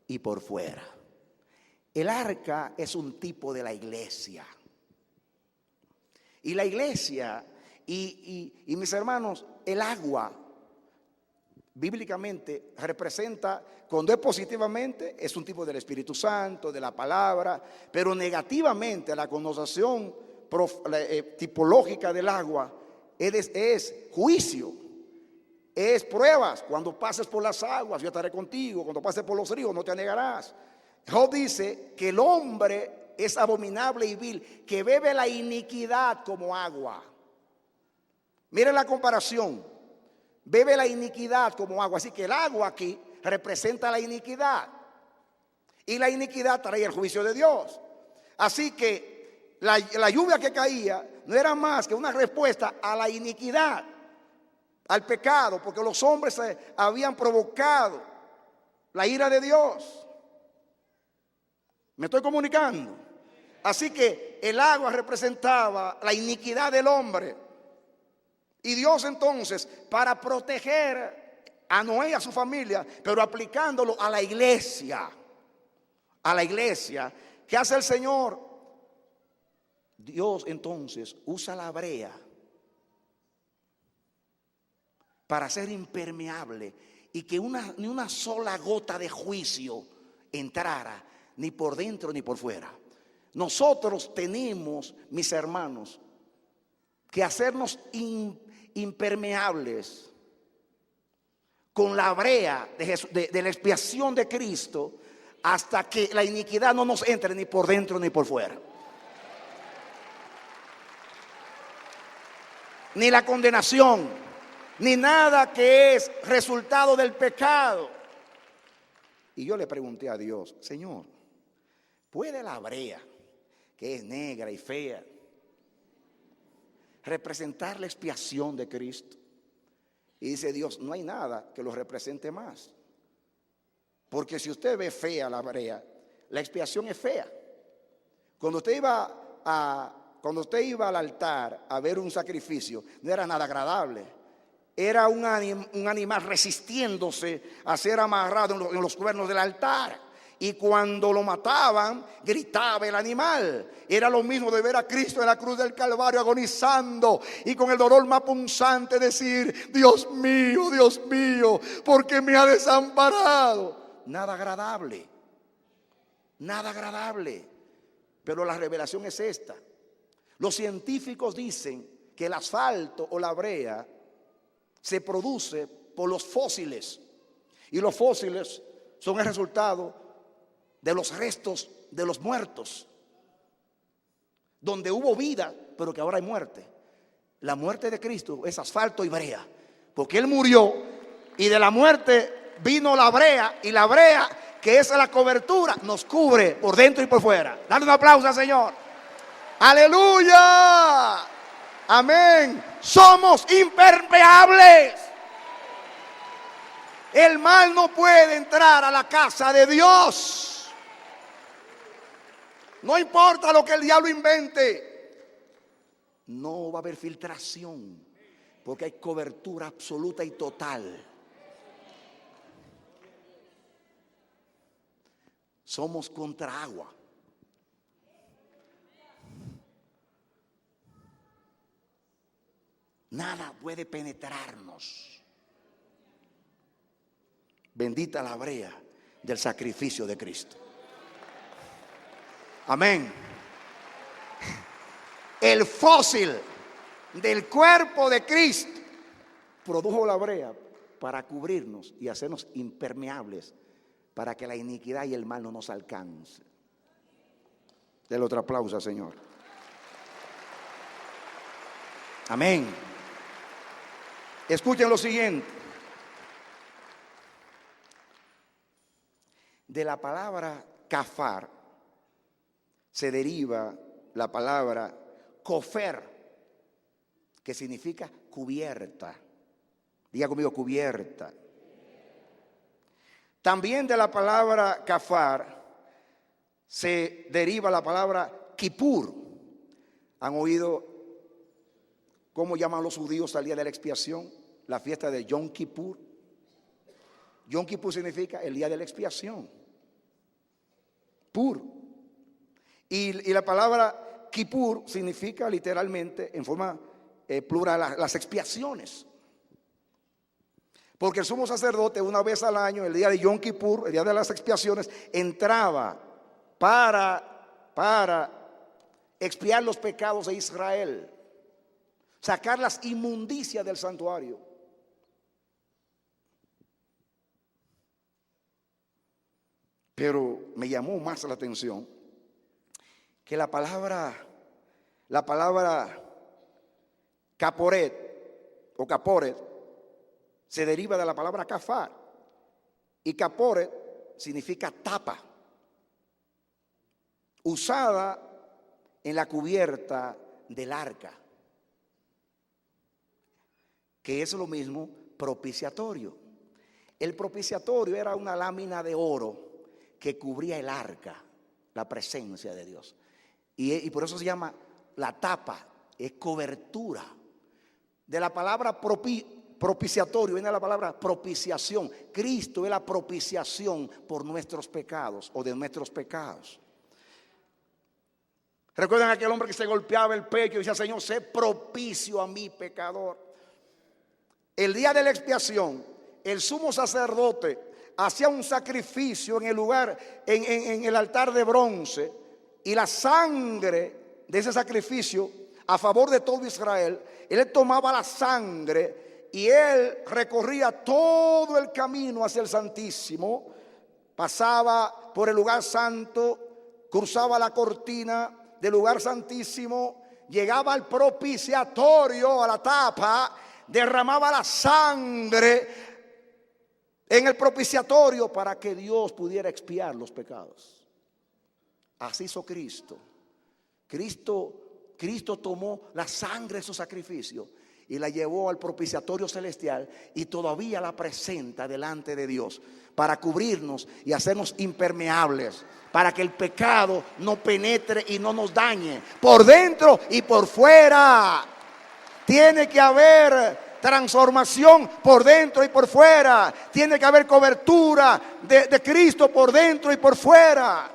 y por fuera. El arca es un tipo de la iglesia. Y la iglesia y mis hermanos, el agua bíblicamente representa, cuando es positivamente, es un tipo del Espíritu Santo, de la palabra, pero negativamente la connotación tipológica del agua es juicio, es pruebas. Cuando pases por las aguas, yo estaré contigo. Cuando pases por los ríos, no te anegarás. Job dice que el hombre es abominable y vil, que bebe la iniquidad como agua. Miren la comparación. Bebe la iniquidad como agua. Así que el agua aquí representa la iniquidad. Y la iniquidad trae el juicio de Dios. Así que la lluvia que caía no era más que una respuesta a la iniquidad, al pecado, porque los hombres habían provocado la ira de Dios. ¿Me estoy comunicando? Así que el agua representaba la iniquidad del hombre. Y Dios entonces, para proteger a Noé y a su familia, pero aplicándolo a la iglesia, ¿qué hace el Señor? Dios entonces usa la brea para ser impermeable y que ni una sola gota de juicio entrara, ni por dentro ni por fuera. Nosotros tenemos, mis hermanos, que hacernos impermeables con la brea de la expiación de Cristo, hasta que la iniquidad no nos entre ni por dentro ni por fuera. Ni la condenación, ni nada que es resultado del pecado. Y yo le pregunté a Dios: Señor, ¿puede la brea, que es negra y fea, representar la expiación de Cristo? Y dice Dios: no hay nada que lo represente más. Porque si usted ve fea la brea, la expiación es fea. Cuando usted iba al altar a ver un sacrificio, no era nada agradable. Era un animal resistiéndose a ser amarrado en los cuernos del altar. Y cuando lo mataban, gritaba el animal. Era lo mismo de ver a Cristo en la cruz del Calvario agonizando y con el dolor más punzante decir: Dios mío, ¿por qué me ha desamparado? Nada agradable, nada agradable. Pero la revelación es esta. Los científicos dicen que el asfalto o la brea se produce por los fósiles. Y los fósiles son el resultado de los restos de los muertos, donde hubo vida, pero que ahora hay muerte. La muerte de Cristo es asfalto y brea, porque Él murió y de la muerte vino la brea, y la brea, que es la cobertura, nos cubre por dentro y por fuera. Dale un aplauso al Señor. Aleluya, amén. Somos impermeables. El mal no puede entrar a la casa de Dios. No importa lo que el diablo invente, no va a haber filtración, porque hay cobertura absoluta y total. Somos contra agua. Nada puede penetrarnos. Bendita la brea del sacrificio de Cristo. Amén. El fósil del cuerpo de Cristo produjo la brea para cubrirnos y hacernos impermeables, para que la iniquidad y el mal no nos alcance. Denle otro aplauso, Señor. Amén. Escuchen lo siguiente. De la palabra kafar se deriva la palabra kofer, que significa cubierta. Diga conmigo: cubierta. También de la palabra kafar se deriva la palabra Kippur. ¿Han oído cómo llaman los judíos al día de la expiación? La fiesta de Yom Kippur. Yom Kippur significa el día de la expiación. Pur. Y la palabra Kippur significa literalmente, en forma plural, las expiaciones. Porque el sumo sacerdote, una vez al año, el día de Yom Kippur, el día de las expiaciones, entraba para expiar los pecados de Israel, sacar las inmundicias del santuario. Pero me llamó más la atención que la palabra caporet o caporet se deriva de la palabra cafar, y caporet significa tapa, usada en la cubierta del arca, que es lo mismo propiciatorio. El propiciatorio era una lámina de oro que cubría el arca, la presencia de Dios. Y por eso se llama la tapa, es cobertura. De la palabra propiciatorio viene la palabra propiciación. Cristo es la propiciación por nuestros pecados o de nuestros pecados. ¿Recuerdan aquel hombre que se golpeaba el pecho y decía: Señor, sé propicio a mi pecador? El día de la expiación, el sumo sacerdote hacía un sacrificio en el lugar, en el altar de bronce, y la sangre de ese sacrificio a favor de todo Israel, él tomaba la sangre y él recorría todo el camino hacia el Santísimo, pasaba por el lugar santo, cruzaba la cortina del lugar santísimo, llegaba al propiciatorio, a la tapa, derramaba la sangre en el propiciatorio para que Dios pudiera expiar los pecados. Así hizo Cristo. Cristo tomó la sangre de su sacrificio y la llevó al propiciatorio celestial, y todavía la presenta delante de Dios para cubrirnos y hacernos impermeables, para que el pecado no penetre y no nos dañe por dentro y por fuera. Tiene que haber transformación por dentro y por fuera. Tiene que haber cobertura de Cristo por dentro y por fuera.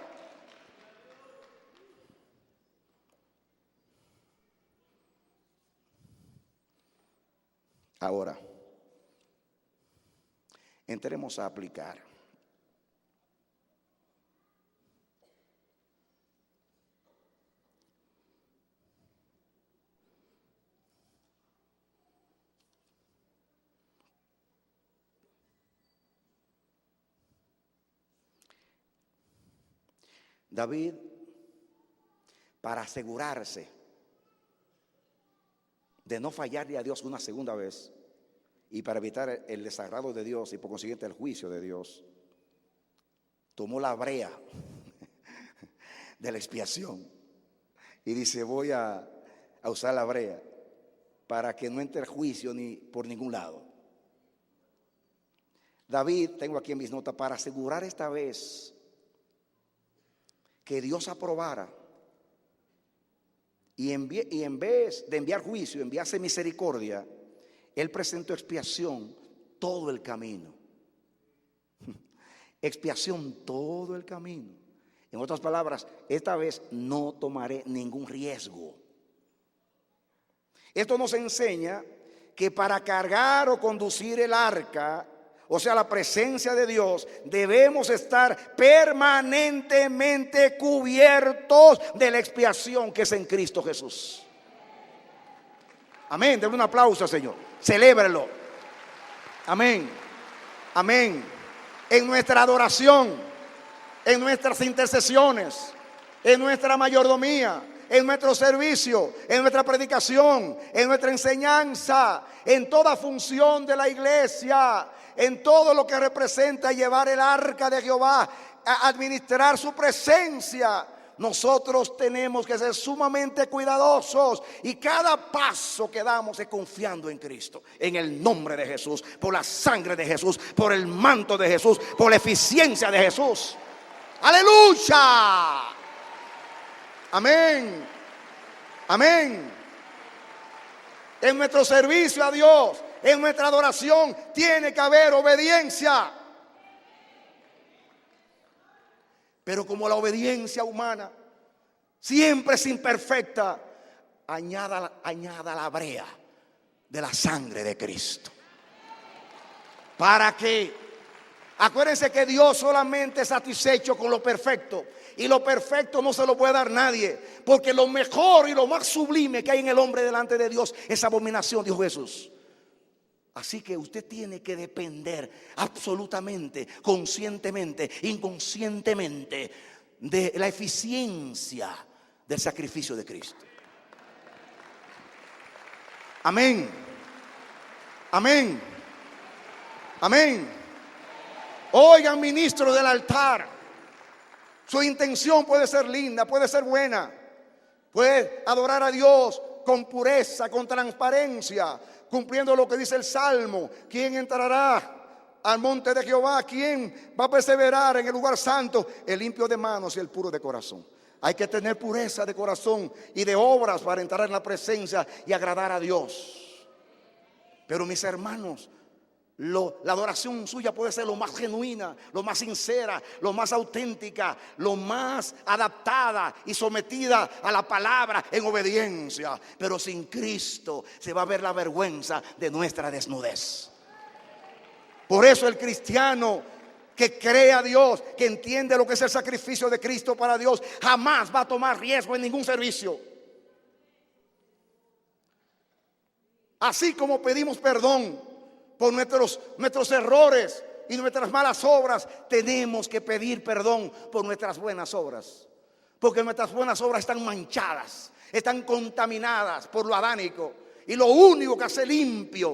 Ahora, entremos a aplicar. David, para asegurarse de no fallarle a Dios una segunda vez, y para evitar el desagrado de Dios y por consiguiente el juicio de Dios, tomó la brea de la expiación y dice: voy a usar la brea para que no entre el juicio ni por ningún lado. David, tengo aquí en mis notas, para asegurar esta vez que Dios aprobara y en vez de enviar juicio, enviase misericordia, él presentó expiación todo el camino. Expiación todo el camino. En otras palabras, esta vez no tomaré ningún riesgo. Esto nos enseña que para cargar o conducir el arca, o sea, la presencia de Dios, debemos estar permanentemente cubiertos de la expiación que es en Cristo Jesús. Amén. Denle un aplauso al Señor. Celébrelo. Amén. Amén. En nuestra adoración, en nuestras intercesiones, en nuestra mayordomía, en nuestro servicio, en nuestra predicación, en nuestra enseñanza, en toda función de la iglesia, en todo lo que representa llevar el arca de Jehová, a administrar su presencia, nosotros tenemos que ser sumamente cuidadosos, y cada paso que damos es confiando en Cristo, en el nombre de Jesús, por la sangre de Jesús, por el manto de Jesús, por la eficiencia de Jesús. ¡Aleluya! Amén. Amén. En nuestro servicio a Dios, en nuestra adoración, tiene que haber obediencia. Pero como la obediencia humana siempre es imperfecta, añada la brea de la sangre de Cristo. Para que, acuérdense que Dios solamente es satisfecho con lo perfecto. Y lo perfecto no se lo puede dar nadie. Porque lo mejor y lo más sublime que hay en el hombre delante de Dios es abominación, dijo Jesús. Así que usted tiene que depender absolutamente, conscientemente, inconscientemente, de la eficiencia del sacrificio de Cristo. Amén. Amén. Amén. Oigan, ministro del altar, su intención puede ser linda, puede ser buena. Puede adorar a Dios con pureza, con transparencia, cumpliendo lo que dice el Salmo. ¿Quién entrará al monte de Jehová? ¿Quién va a perseverar en el lugar santo? El limpio de manos y el puro de corazón. Hay que tener pureza de corazón y de obras para entrar en la presencia y agradar a Dios. Pero mis hermanos, la adoración suya puede ser lo más genuina, lo más sincera, lo más auténtica, lo más adaptada y sometida a la palabra en obediencia. Pero sin Cristo se va a ver la vergüenza de nuestra desnudez. Por eso el cristiano que cree a Dios, que entiende lo que es el sacrificio de Cristo para Dios, jamás va a tomar riesgo en ningún servicio. Así como pedimos perdón por nuestros errores y nuestras malas obras, tenemos que pedir perdón por nuestras buenas obras. Porque nuestras buenas obras están manchadas, están contaminadas por lo adánico. Y lo único que hace limpia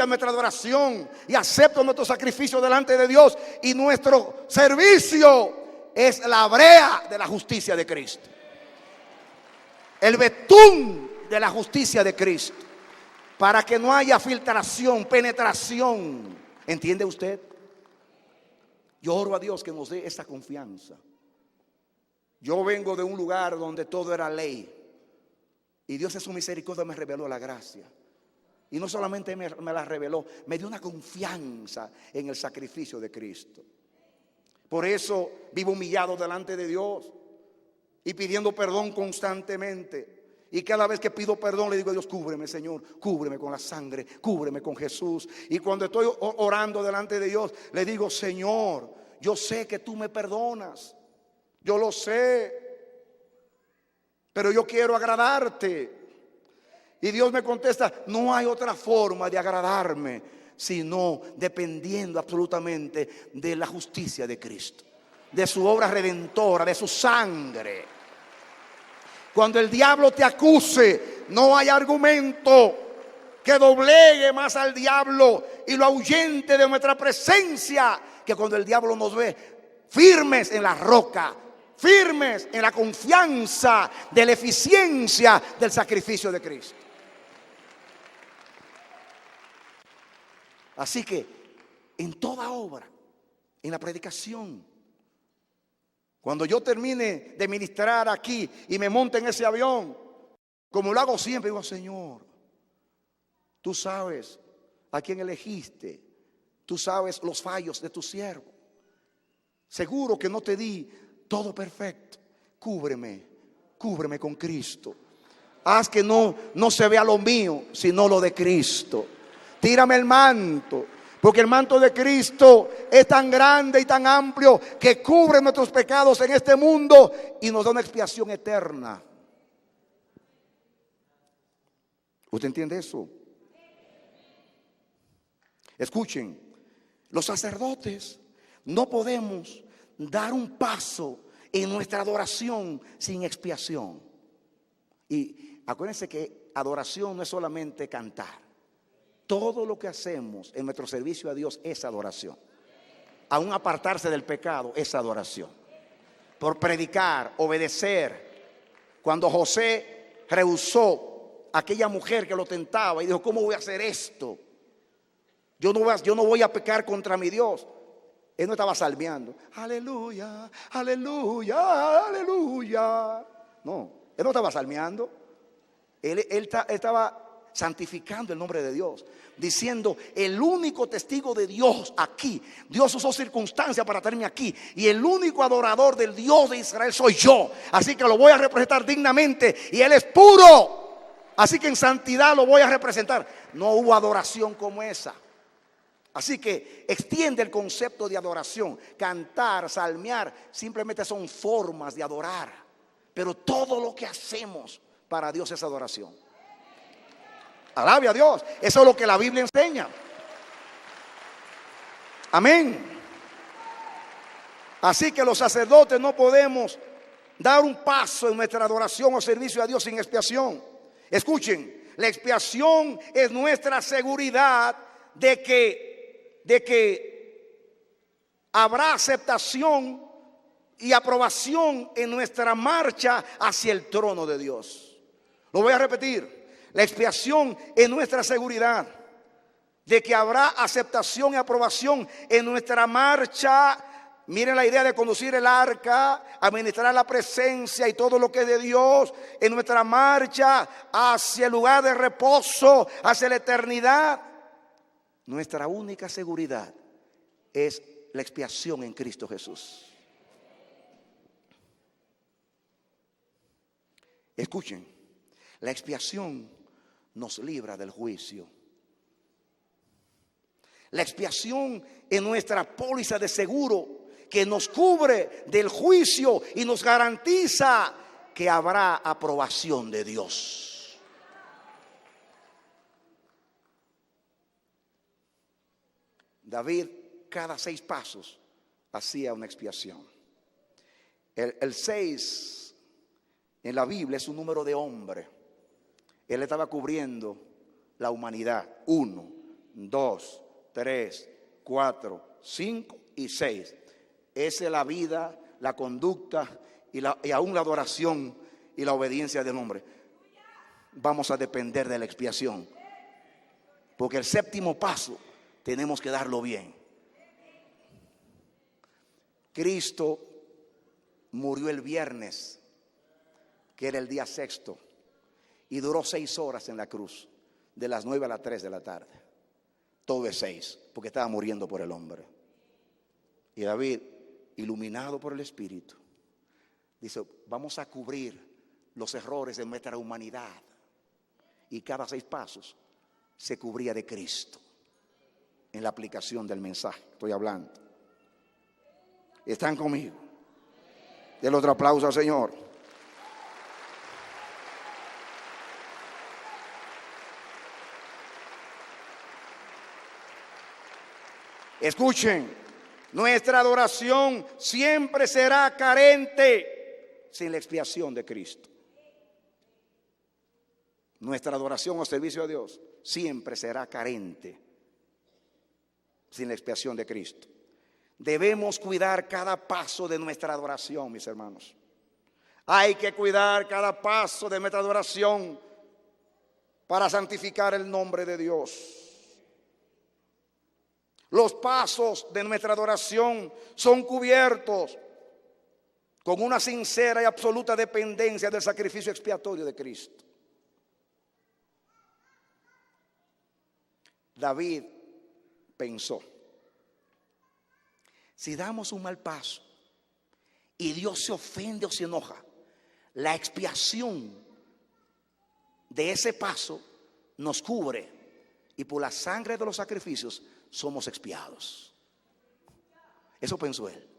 nuestra adoración y acepta nuestro sacrificio delante de Dios. Y nuestro servicio es la brea de la justicia de Cristo. El betún de la justicia de Cristo. Para que no haya filtración, penetración. ¿Entiende usted? Yo oro a Dios que nos dé esa confianza. Yo vengo de un lugar donde todo era ley. Y Dios en su misericordia me reveló la gracia. Y no solamente me la reveló, me dio una confianza en el sacrificio de Cristo. Por eso vivo humillado delante de Dios y pidiendo perdón constantemente. Y cada vez que pido perdón le digo a Dios: cúbreme, Señor, cúbreme con la sangre, cúbreme con Jesús. Y cuando estoy orando delante de Dios le digo: Señor, yo sé que tú me perdonas, yo lo sé, pero yo quiero agradarte. Y Dios me contesta: no hay otra forma de agradarme sino dependiendo absolutamente de la justicia de Cristo, de su obra redentora, de su sangre. Cuando el diablo te acuse, no hay argumento que doblegue más al diablo y lo ahuyente de nuestra presencia, que cuando el diablo nos ve firmes en la roca, firmes en la confianza de la eficiencia del sacrificio de Cristo. Así que en toda obra, en la predicación, cuando yo termine de ministrar aquí y me monte en ese avión, como lo hago siempre, digo: Señor, tú sabes a quién elegiste, tú sabes los fallos de tu siervo. Seguro que no te di todo perfecto. Cúbreme con Cristo. Haz que no se vea lo mío, sino lo de Cristo. Tírame el manto. Porque el manto de Cristo es tan grande y tan amplio que cubre nuestros pecados en este mundo y nos da una expiación eterna. ¿Usted entiende eso? Escuchen, los sacerdotes no podemos dar un paso en nuestra adoración sin expiación. Y acuérdense que adoración no es solamente cantar. Todo lo que hacemos en nuestro servicio a Dios es adoración. Aún apartarse del pecado es adoración. Por predicar, obedecer. Cuando José rehusó a aquella mujer que lo tentaba y dijo: ¿cómo voy a hacer esto? Yo no voy a pecar contra mi Dios. Él no estaba salmeando: aleluya, aleluya, aleluya. No, él no estaba salmeando. Él estaba santificando el nombre de Dios, diciendo: el único testigo de Dios aquí, Dios usó circunstancias para tenerme aquí, y el único adorador del Dios de Israel soy yo, así que lo voy a representar dignamente, y Él es puro, así que en santidad lo voy a representar. No hubo adoración como esa. Así que extiende el concepto de adoración. Cantar, salmear, simplemente son formas de adorar, pero todo lo que hacemos para Dios es adoración. Alabe a Dios. Eso es lo que la Biblia enseña. Amén. Así que los sacerdotes no podemos dar un paso en nuestra adoración o servicio a Dios sin expiación. Escuchen, la expiación es nuestra seguridad de que habrá aceptación y aprobación en nuestra marcha hacia el trono de Dios. Lo voy a repetir. La expiación es nuestra seguridad de que habrá aceptación y aprobación en nuestra marcha. Miren la idea de conducir el arca, administrar la presencia y todo lo que es de Dios en nuestra marcha hacia el lugar de reposo, hacia la eternidad. Nuestra única seguridad es la expiación en Cristo Jesús. Escuchen, la expiación nos libra del juicio. La expiación es nuestra póliza de seguro que nos cubre del juicio y nos garantiza que habrá aprobación de Dios. David cada 6 pasos hacía una expiación. El 6 en la Biblia es un número de hombre. Él estaba cubriendo la humanidad. 1, 2, 3, 4, 5 y 6. Esa es la vida, la conducta y aún la adoración y la obediencia del hombre. Vamos a depender de la expiación, porque el 7º paso tenemos que darlo bien. Cristo murió el viernes, que era el día 6º, y duró 6 horas en la cruz, de las 9 a las 3 de la tarde. Todo es 6, porque estaba muriendo por el hombre. Y David, iluminado por el Espíritu, dice: vamos a cubrir los errores de nuestra humanidad. Y cada 6 pasos se cubría de Cristo. En la aplicación del mensaje estoy hablando. ¿Están conmigo? Denle otro aplauso al Señor. Escuchen, nuestra adoración siempre será carente sin la expiación de Cristo. Nuestra adoración o servicio a Dios siempre será carente sin la expiación de Cristo. Debemos cuidar cada paso de nuestra adoración, mis hermanos. Hay que cuidar cada paso de nuestra adoración para santificar el nombre de Dios. Los pasos de nuestra adoración son cubiertos con una sincera y absoluta dependencia del sacrificio expiatorio de Cristo. David pensó: si damos un mal paso y Dios se ofende o se enoja, la expiación de ese paso nos cubre, y por la sangre de los sacrificios somos expiados. Eso pensó él.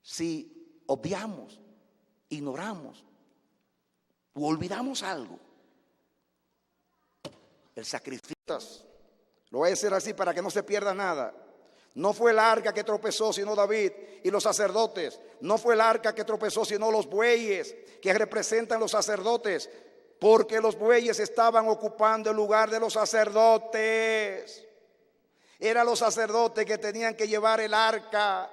Si obviamos, ignoramos o olvidamos algo, el sacrificio, lo voy a decir así para que no se pierda nada. No fue el arca que tropezó, sino David y los sacerdotes. No fue el arca que tropezó, sino los bueyes que representan los sacerdotes, porque los bueyes estaban ocupando el lugar de los sacerdotes. Eran los sacerdotes que tenían que llevar el arca,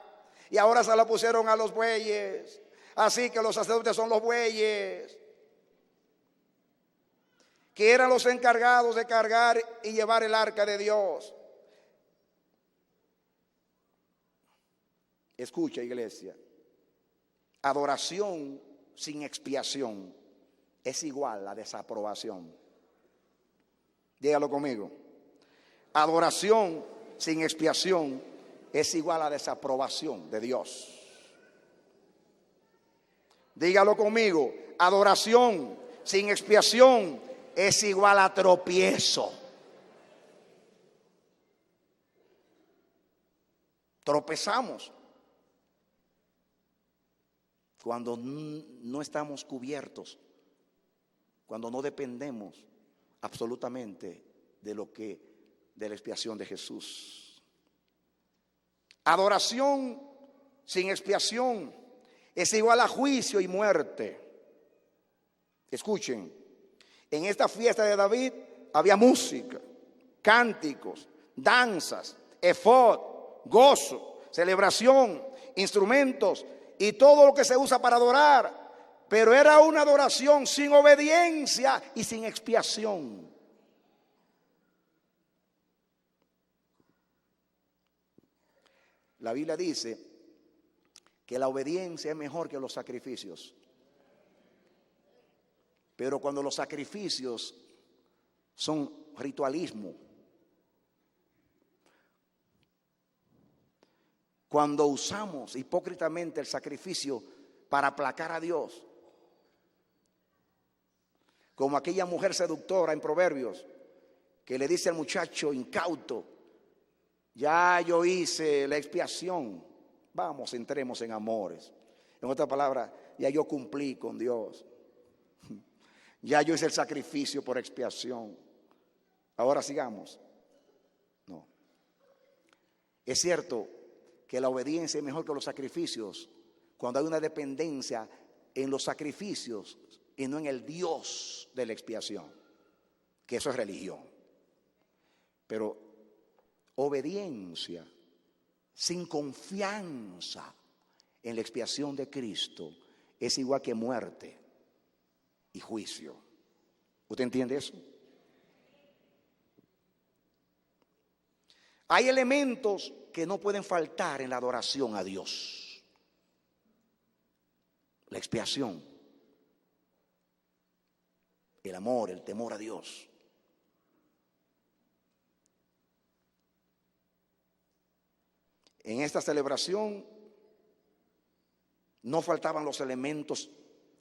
y ahora se la pusieron a los bueyes. Así que los sacerdotes son los bueyes, que eran los encargados de cargar y llevar el arca de Dios. Escucha, iglesia, adoración sin expiación es igual a desaprobación. Dígalo conmigo. Adoración sin expiación es igual a desaprobación de Dios. Dígalo conmigo. Adoración sin expiación es igual a tropiezo. Tropezamos cuando no estamos cubiertos, cuando no dependemos absolutamente de la expiación de Jesús. Adoración sin expiación es igual a juicio y muerte. Escuchen, en esta fiesta de David había música, cánticos, danzas, efod, gozo, celebración, instrumentos y todo lo que se usa para adorar. Pero era una adoración sin obediencia y sin expiación. La Biblia dice que la obediencia es mejor que los sacrificios. Pero cuando los sacrificios son ritualismo, cuando usamos hipócritamente el sacrificio para aplacar a Dios, como aquella mujer seductora en Proverbios que le dice al muchacho incauto: ya yo hice la expiación, vamos, entremos en amores. En otra palabra, ya yo cumplí con Dios, ya yo hice el sacrificio por expiación, ahora sigamos. No, es cierto que la obediencia es mejor que los sacrificios cuando hay una dependencia en los sacrificios y no en el Dios de la expiación, que eso es religión. Pero obediencia sin confianza en la expiación de Cristo es igual que muerte y juicio. ¿Usted entiende eso? Hay elementos que no pueden faltar en la adoración a Dios. La expiación, el amor, el temor a Dios. En esta celebración no faltaban los elementos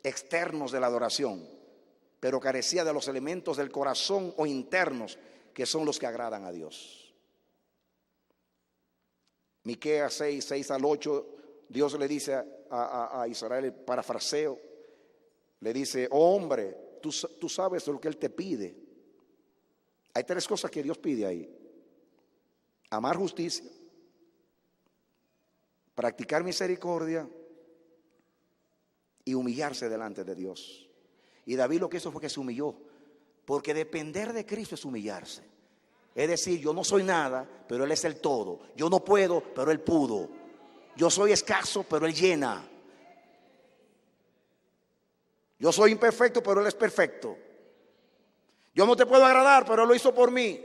externos de la adoración, pero carecía de los elementos del corazón o internos, que son los que agradan a Dios. Miqueas 6 al 8, Dios le dice a Israel, el parafraseo, le dice: oh hombre, tú sabes lo que Él te pide. Hay 3 cosas que Dios pide ahí: amar justicia, practicar misericordia y humillarse delante de Dios. Y David lo que hizo fue que se humilló, porque depender de Cristo es humillarse. Es decir, yo no soy nada, pero Él es el todo. Yo no puedo, pero Él pudo. Yo soy escaso, pero Él llena. Yo soy imperfecto, pero Él es perfecto. Yo no te puedo agradar, pero Él lo hizo por mí.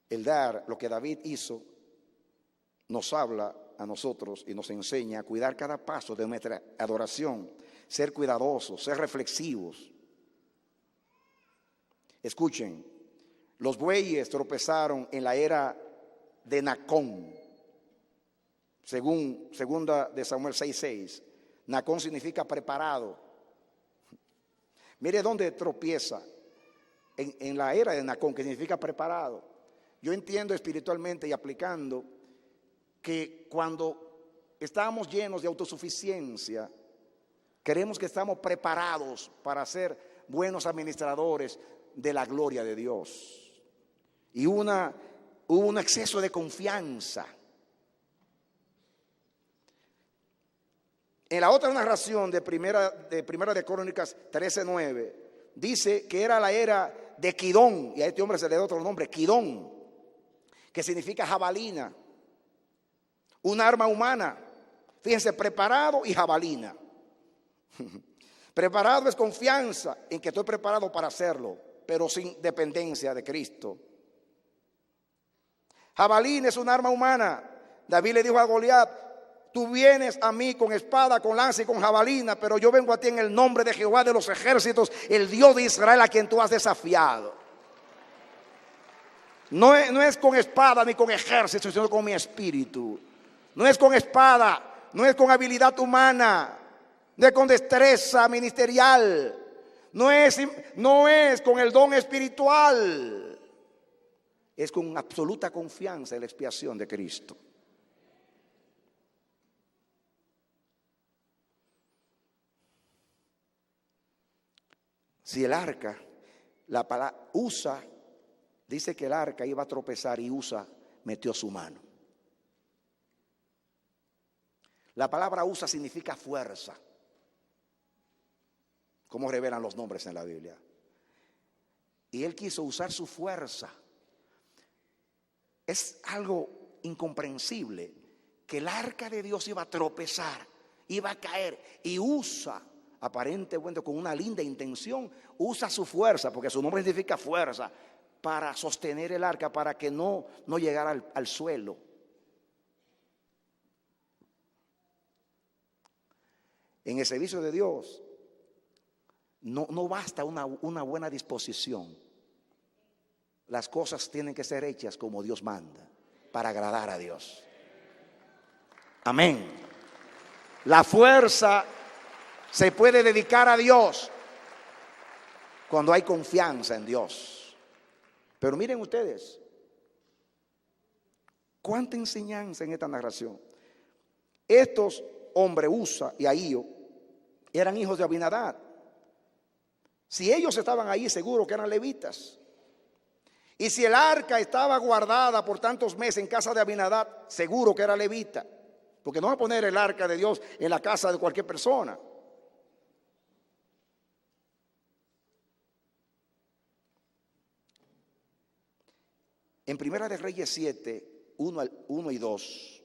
El dar, lo que David hizo, nos habla a nosotros y nos enseña a cuidar cada paso de nuestra adoración, ser cuidadosos, ser reflexivos. Escuchen, los bueyes tropezaron en la era de Nacón, según 2 de Samuel 6:6. Nacón significa preparado. Mire dónde tropieza, en la era de Nacón, que significa preparado. Yo entiendo espiritualmente y aplicando que cuando estamos llenos de autosuficiencia, creemos que estamos preparados para ser buenos administradores de la gloria de Dios. Y hubo un exceso de confianza. En la otra narración de Primera de Crónicas 13:9, dice que era la era de Kidón, y a este hombre se le da otro nombre, Kidón, que significa jabalina, un arma humana. Fíjense, preparado y jabalina. Preparado es confianza en que estoy preparado para hacerlo, pero sin dependencia de Cristo. Jabalina es un arma humana. David le dijo a Goliat: tú vienes a mí con espada, con lanza y con jabalina, pero yo vengo a ti en el nombre de Jehová de los ejércitos, el Dios de Israel, a quien tú has desafiado. No es con espada ni con ejército, sino con mi espíritu. No es con espada, no es con habilidad humana, no es con destreza ministerial, no es con el don espiritual. Es con absoluta confianza en la expiación de Cristo. Si el arca, la palabra Usa, dice que el arca iba a tropezar y Usa metió su mano. La palabra Usa significa fuerza, como revelan los nombres en la Biblia. Y él quiso usar su fuerza. Es algo incomprensible que el arca de Dios iba a tropezar, iba a caer, y Usa, aparentemente con una linda intención, usa su fuerza, porque su nombre significa fuerza, para sostener el arca, para que no llegara al suelo. En el servicio de Dios no basta una buena disposición. Las cosas tienen que ser hechas como Dios manda, para agradar a Dios. Amén. La fuerza se puede dedicar a Dios cuando hay confianza en Dios. Pero miren ustedes, cuánta enseñanza en esta narración. Estos hombres, Usa y Ahío, eran hijos de Abinadab. Si ellos estaban ahí, seguro que eran levitas. Y si el arca estaba guardada por tantos meses en casa de Abinadab, seguro que era levita. Porque no va a poner el arca de Dios en la casa de cualquier persona. En Primera de Reyes 7, 1 y 2,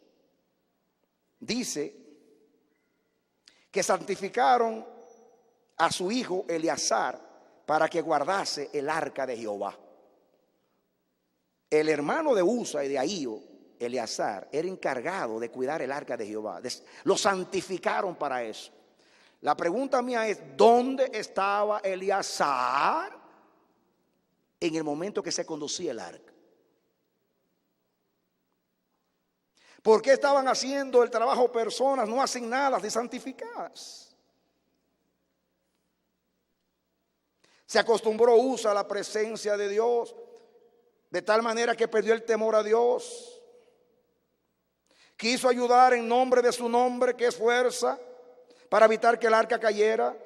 dice que santificaron a su hijo Eleazar para que guardase el arca de Jehová. El hermano de Usa y de Ahío, Eleazar, era encargado de cuidar el arca de Jehová. Lo santificaron para eso. La pregunta mía es: ¿dónde estaba Eleazar en el momento que se conducía el arca? ¿Por qué estaban haciendo el trabajo personas no asignadas y santificadas? Se acostumbró Usa a la presencia de Dios, de tal manera que perdió el temor a Dios. Quiso ayudar en nombre de su nombre, que es fuerza, para evitar que el arca cayera.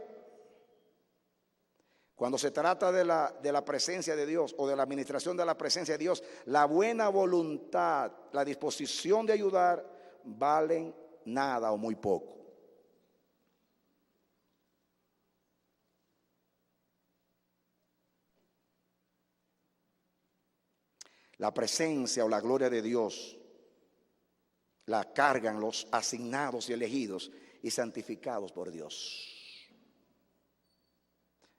Cuando se trata de la presencia de Dios o de la administración de la presencia de Dios, la buena voluntad, la disposición de ayudar, valen nada o muy poco. La presencia o la gloria de Dios la cargan los asignados y elegidos y santificados por Dios.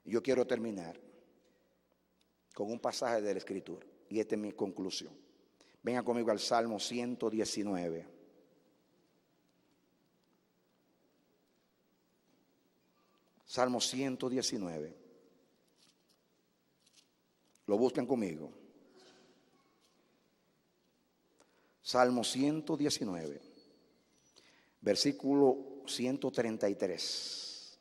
Yo quiero terminar con un pasaje de la Escritura, y esta es mi conclusión. Vengan conmigo al Salmo 119. Salmo 119. Lo buscan conmigo. Salmo 119, versículo 133.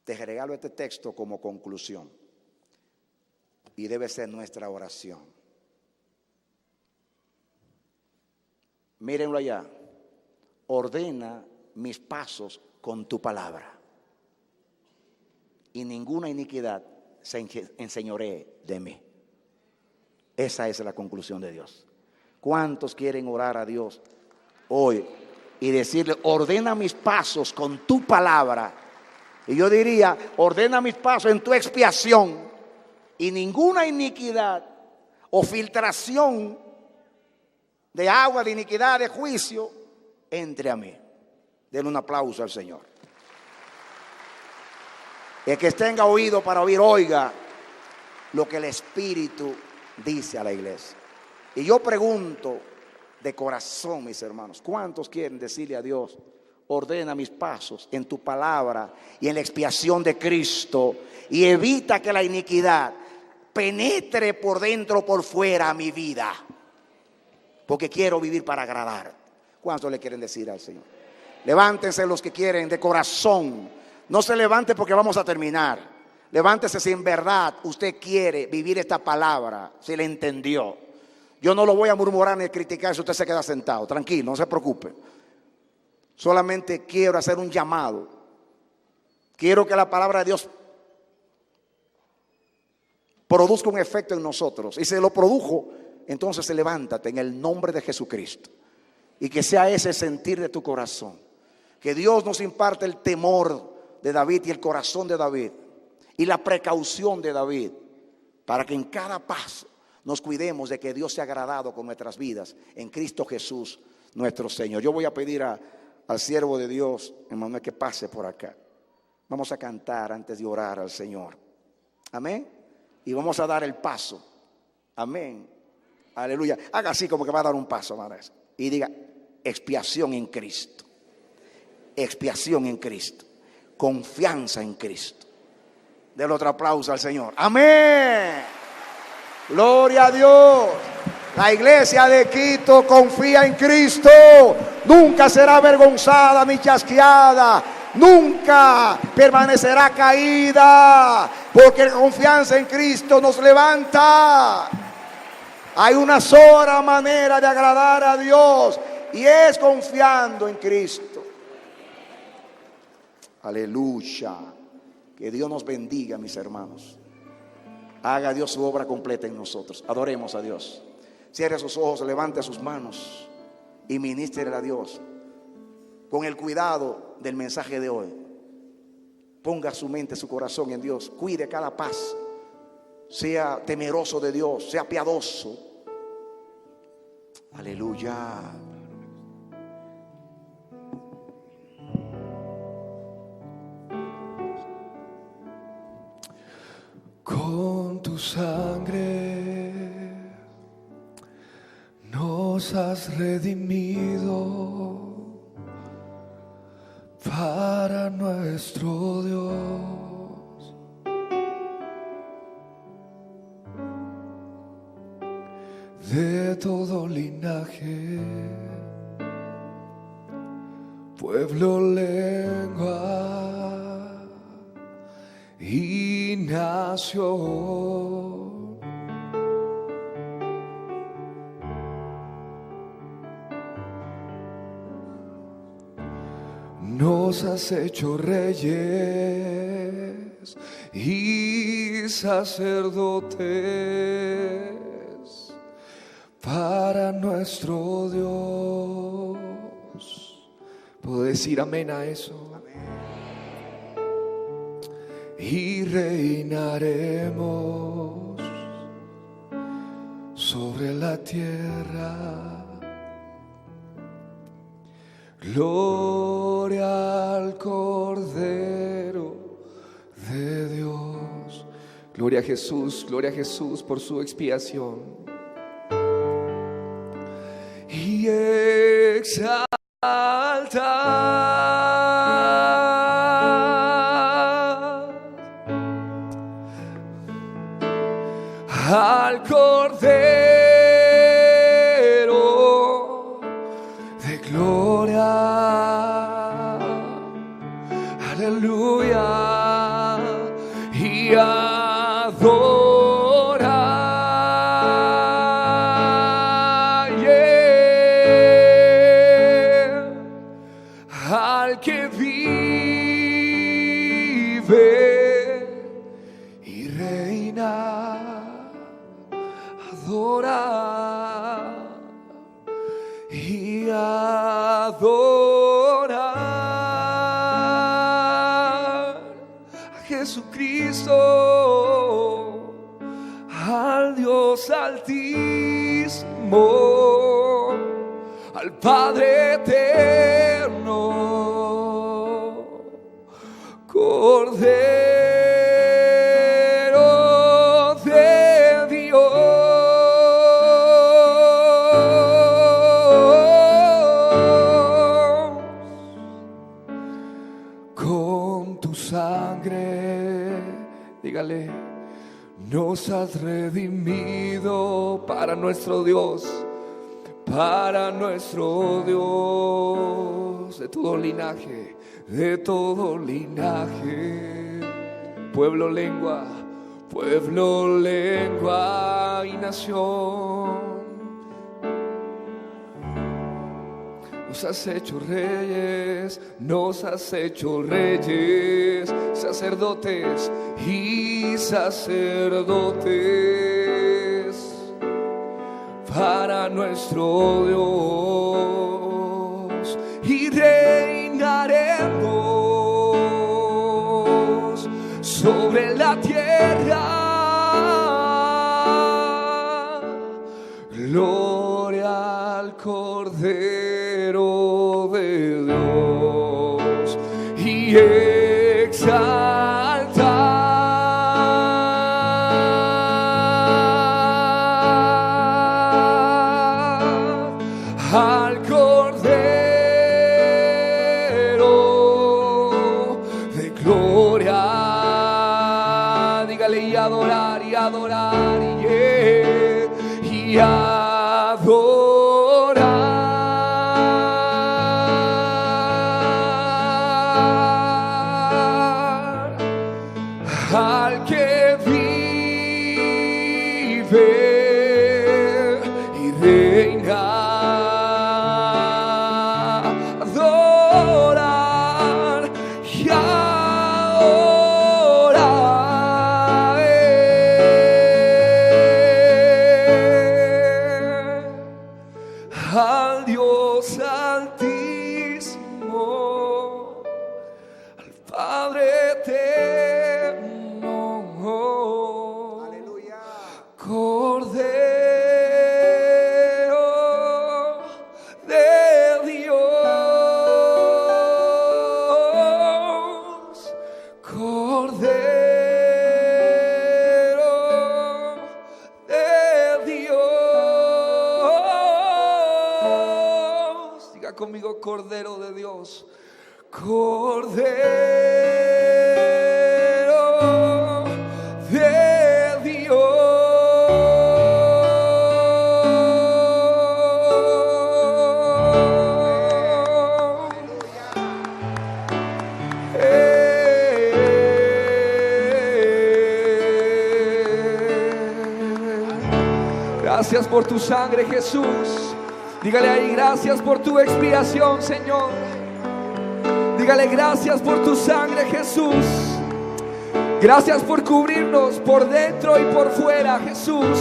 Te regalo este texto como conclusión y debe ser nuestra oración. Mírenlo allá. Ordena mis pasos con tu palabra, y ninguna iniquidad se enseñoree de mí. Esa es la conclusión de Dios. ¿Cuántos quieren orar a Dios hoy y decirle: ordena mis pasos con tu palabra? Y yo diría: ordena mis pasos en tu expiación, y ninguna iniquidad o filtración de agua, de iniquidad, de juicio, entre a mí. Denle un aplauso al Señor. El que tenga oído para oír, oiga lo que el Espíritu dice a la iglesia. Y yo pregunto de corazón, mis hermanos, ¿cuántos quieren decirle a Dios: ordena mis pasos en tu palabra y en la expiación de Cristo, y evita que la iniquidad penetre por dentro o por fuera a mi vida, porque quiero vivir para agradar? ¿Cuántos le quieren decir al Señor? Levántense los que quieren de corazón. No se levante porque vamos a terminar. Levántese si en verdad usted quiere vivir esta palabra, si le entendió. Yo no lo voy a murmurar ni criticar si usted se queda sentado. Tranquilo, no se preocupe. Solamente quiero hacer un llamado. Quiero que la palabra de Dios produzca un efecto en nosotros. Y si lo produjo, entonces levántate en el nombre de Jesucristo. Y que sea ese sentir de tu corazón. Que Dios nos imparte el temor de David y el corazón de David. Y la precaución de David. Para que en cada paso nos cuidemos de que Dios sea agradado con nuestras vidas. En Cristo Jesús nuestro Señor. Yo voy a pedir al siervo de Dios, Emanuel, que pase por acá. Vamos a cantar antes de orar al Señor. Amén. Y vamos a dar el paso. Amén. Aleluya. Haga así como que va a dar un paso, hermanos. Y diga: expiación en Cristo. Expiación en Cristo. Confianza en Cristo. Denle otro aplauso al Señor. Amén. Gloria a Dios. La iglesia de Quito confía en Cristo. Nunca será avergonzada ni chasqueada. Nunca permanecerá caída. Porque la confianza en Cristo nos levanta. Hay una sola manera de agradar a Dios, y es confiando en Cristo. Aleluya. Que Dios nos bendiga, mis hermanos. Haga Dios su obra completa en nosotros. Adoremos a Dios. Cierre sus ojos, levante sus manos y ministre a Dios con el cuidado del mensaje de hoy. Ponga su mente, su corazón en Dios. Cuide cada paso. Sea temeroso de Dios, sea piadoso. Aleluya. Con tu sangre nos has redimido para nuestro Dios. De todo linaje, pueblo, lengua y nación. Nos has hecho reyes y sacerdotes para nuestro Dios. ¿Puedo decir amén a eso? Y reinaremos sobre la tierra. Gloria al Cordero de Dios. Gloria a Jesús por su expiación. Y exalta al Cordero de gloria. Aleluya. Y adora, yeah, al que vive y reina. Adora y adorar a Jesucristo, al Dios altísimo, al Padre eterno, Cordero de Dios. sangre, dígale, nos has redimido para nuestro Dios, de todo linaje, pueblo, lengua y nación. Nos has hecho reyes, sacerdotes y sacerdotes para nuestro Dios, y reinaremos sobre la tierra. Gloria al Cordero de Dios, y exaltar al Cordero de gloria. Dígale, y adorar, y adorar al que vive y reina. Adorar y adorar al Dios altísimo, al Padre eterno. Aleluya. Cordero de Dios, Cordero de Dios. Diga conmigo, Cordero de Dios, Cordero de Dios. Gracias por tu sangre, Jesús. Dígale ahí, gracias por tu expiación, Señor. Dígale, gracias por tu sangre, Jesús. Gracias por cubrirnos por dentro y por fuera, Jesús.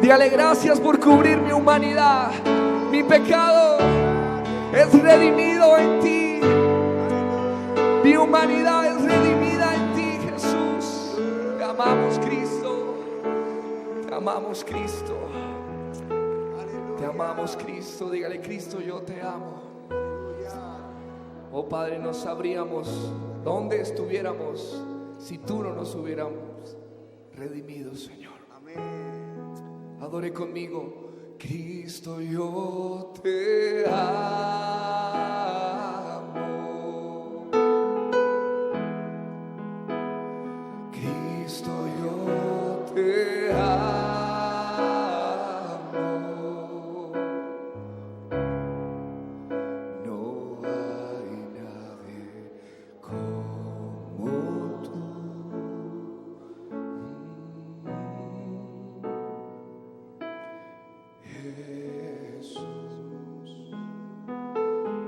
Dígale, gracias por cubrir mi humanidad. Mi pecado es redimido en ti. Mi humanidad es redimida en ti, Jesús. Te amamos, Cristo. Te amamos, Cristo. Te amamos, Cristo. Dígale, Cristo, yo te amo. Oh Padre, no sabríamos dónde estuviéramos si tú no nos hubiéramos redimido, Señor. Adore conmigo. Cristo, yo te amo. Cristo, yo te amo. No hay nadie como tú. Jesús,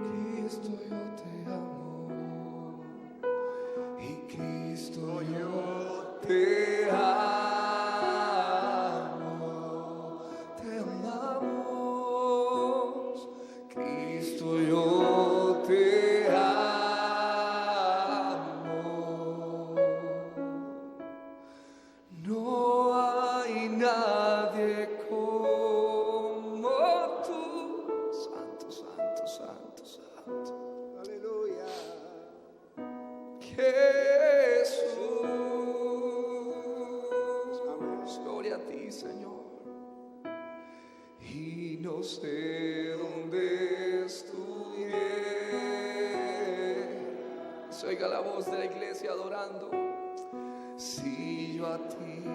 Cristo, yo te amo. Y Cristo, yo te amo. Te amamos. Cristo, yo te amo. No hay nadie como tú. Santo, santo, santo, santo. Aleluya. Jesús, gloria a ti, Señor. Y no sé dónde estuviera. Eso se oiga la voz de la iglesia adorando. Si yo a ti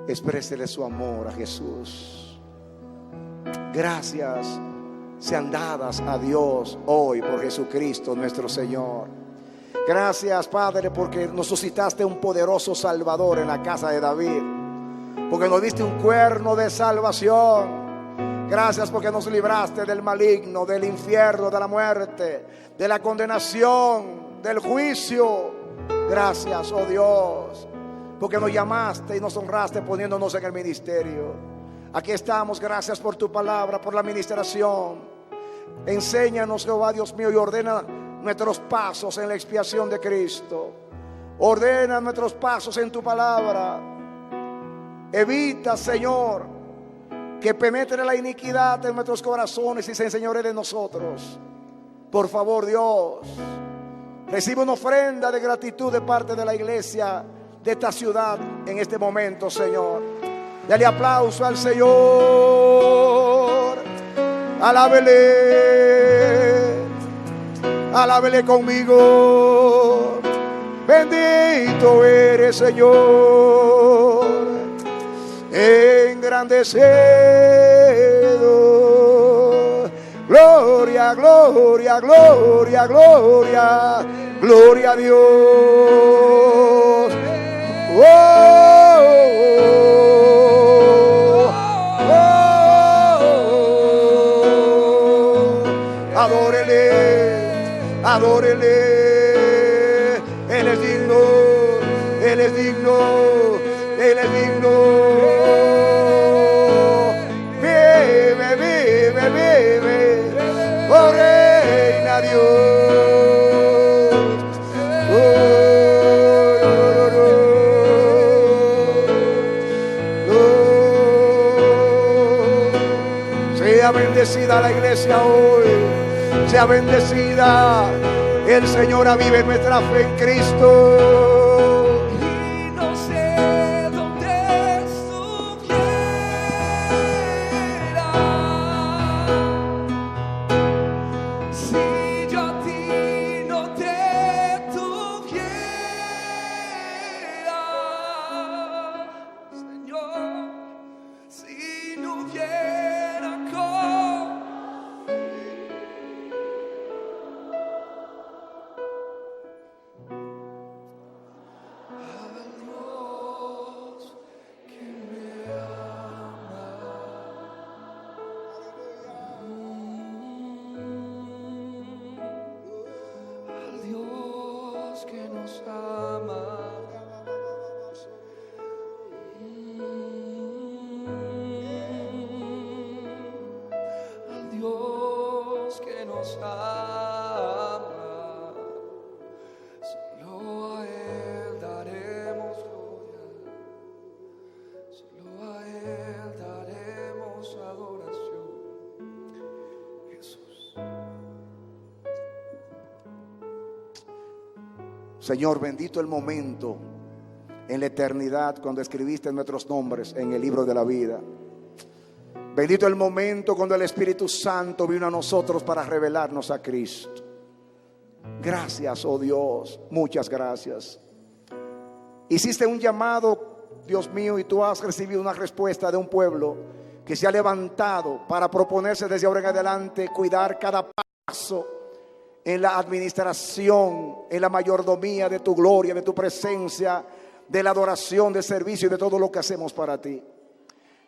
Exprésele su amor a Jesús. Gracias sean dadas a Dios hoy por Jesucristo nuestro Señor. Gracias, Padre, porque nos suscitaste un poderoso Salvador en la casa de David, porque nos diste un cuerno de salvación. Gracias porque nos libraste del maligno, del infierno, de la muerte, de la condenación, del juicio. Gracias, oh Dios, porque nos llamaste y nos honraste poniéndonos en el ministerio. Aquí estamos, gracias por tu palabra, por la administración. Enséñanos, Jehová Dios mío, y ordena nuestros pasos en la expiación de Cristo. Ordena nuestros pasos en tu palabra. Evita, Señor, que penetre la iniquidad en nuestros corazones y se enseñoree de nosotros. Por favor, Dios, recibe una ofrenda de gratitud de parte de la iglesia de esta ciudad en este momento, Señor. Dale aplauso al Señor. Alábele, alábele conmigo. Bendito eres, Señor, engrandecido. Gloria, gloria, gloria, gloria, gloria a Dios. Adórele, adórele. Él es digno, Él es digno, Él es digno. Vive, vive, vive, oh reina Dios. Sea bendecida la iglesia hoy. Sea bendecida. El Señor avive nuestra fe en Cristo. Y no sé dónde estuviera si yo a ti no te tuviera, Señor, si no hubiera Señor, bendito el momento en la eternidad cuando escribiste nuestros nombres en el libro de la vida. Bendito el momento cuando el Espíritu Santo vino a nosotros para revelarnos a Cristo. Gracias, oh Dios, muchas gracias. Hiciste un llamado, Dios mío, y tú has recibido una respuesta de un pueblo que se ha levantado para proponerse desde ahora en adelante cuidar cada paso en la administración, en la mayordomía de tu gloria, de tu presencia, de la adoración, del servicio y de todo lo que hacemos para ti.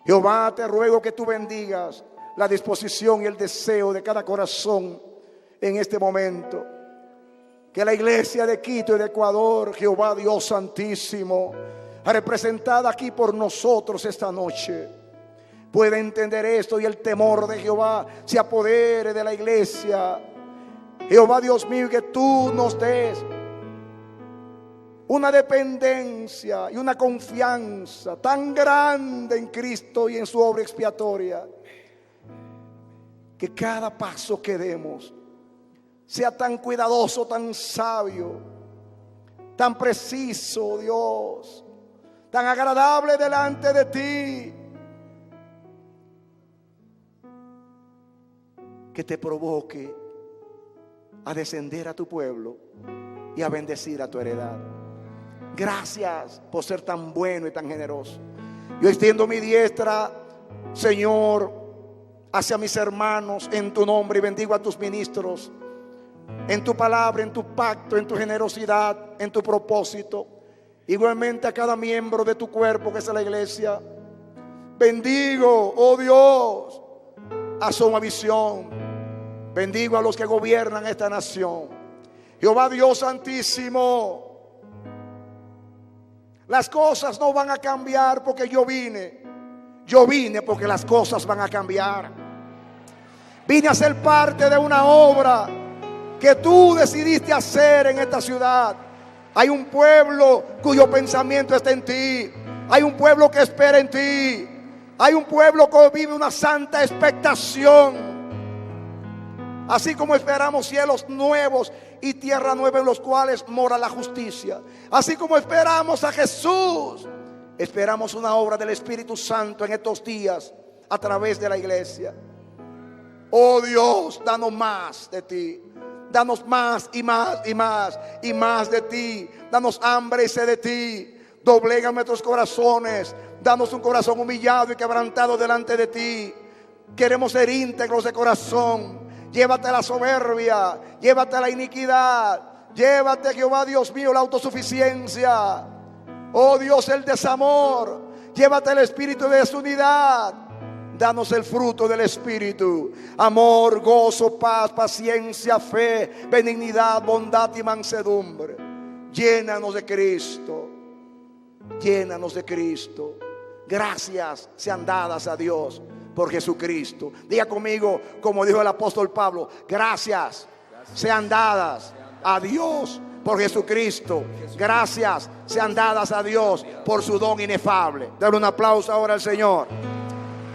Jehová, te ruego que tú bendigas la disposición y el deseo de cada corazón en este momento. Que la iglesia de Quito y de Ecuador, Jehová Dios Santísimo, representada aquí por nosotros esta noche, pueda entender esto y el temor de Jehová se apodere de la iglesia. Jehová Dios mío, que tú nos des una dependencia y una confianza tan grande en Cristo y en su obra expiatoria, que cada paso que demos sea tan cuidadoso, tan sabio, tan preciso, Dios, tan agradable delante de ti, que te provoque a descender a tu pueblo y a bendecir a tu heredad. Gracias por ser tan bueno y tan generoso. Yo extiendo mi diestra, Señor, hacia mis hermanos en tu nombre y bendigo a tus ministros en tu palabra, en tu pacto, en tu generosidad, en tu propósito. Igualmente a cada miembro de tu cuerpo que es la iglesia. Bendigo, oh Dios, a Soma Visión. Bendigo a los que gobiernan esta nación. Jehová Dios Santísimo, las cosas no van a cambiar porque yo vine. Yo vine porque las cosas van a cambiar. Vine a ser parte de una obra que tú decidiste hacer en esta ciudad. Hay un pueblo cuyo pensamiento está en ti. Hay un pueblo que espera en ti. Hay un pueblo que vive una santa expectación. Así como esperamos cielos nuevos y tierra nueva en los cuales mora la justicia. Así como esperamos a Jesús, esperamos una obra del Espíritu Santo en estos días a través de la iglesia. Oh Dios, danos más de ti. Danos más y más y más y más de ti. Danos hambre y sed de ti. Doblega nuestros corazones. Danos un corazón humillado y quebrantado delante de ti. Queremos ser íntegros de corazón. Llévate la soberbia, llévate la iniquidad, llévate, Jehová Dios mío, la autosuficiencia. Oh Dios, el desamor. Llévate el espíritu de desunidad. Danos el fruto del Espíritu: amor, gozo, paz, paciencia, fe, benignidad, bondad y mansedumbre. Llénanos de Cristo. Llénanos de Cristo. Gracias sean dadas a Dios por Jesucristo. Diga conmigo, como dijo el apóstol Pablo: gracias sean dadas a Dios por Jesucristo. Gracias sean dadas a Dios por su don inefable. Dale un aplauso ahora al Señor.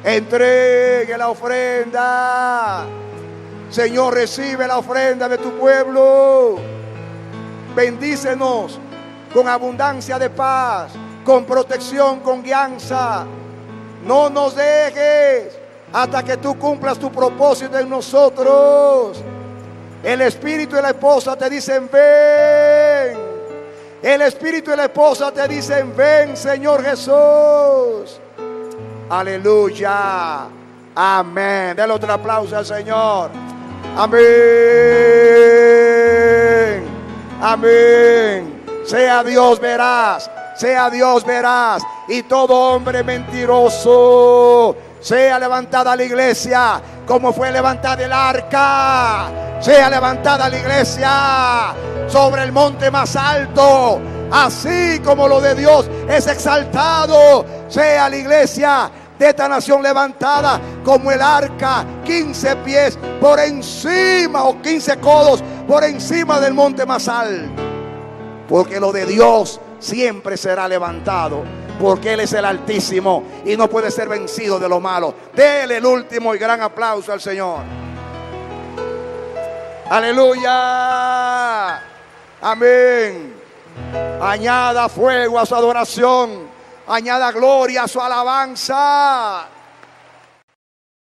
Entregue la ofrenda. Señor, recibe la ofrenda de tu pueblo. Bendícenos con abundancia de paz, con protección, con guianza. No nos dejes hasta que tú cumplas tu propósito en nosotros. El espíritu y la esposa te dicen: ven. El espíritu y la esposa te dicen: ven, Señor Jesús. Aleluya. Amén. Dale otro aplauso al Señor. Amén. Amén. Sea Dios veraz. Sea Dios veraz. Y todo hombre mentiroso. Sea levantada la iglesia como fue levantada el arca. Sea levantada la iglesia sobre el monte más alto. Así como lo de Dios es exaltado, sea la iglesia de esta nación levantada como el arca, 15 pies por encima, o 15 codos por encima del monte más alto. Porque lo de Dios siempre será levantado, porque Él es el Altísimo y no puede ser vencido de lo malo. Dele el último y gran aplauso al Señor. Aleluya. Amén. Añada fuego a su adoración. Añada gloria a su alabanza.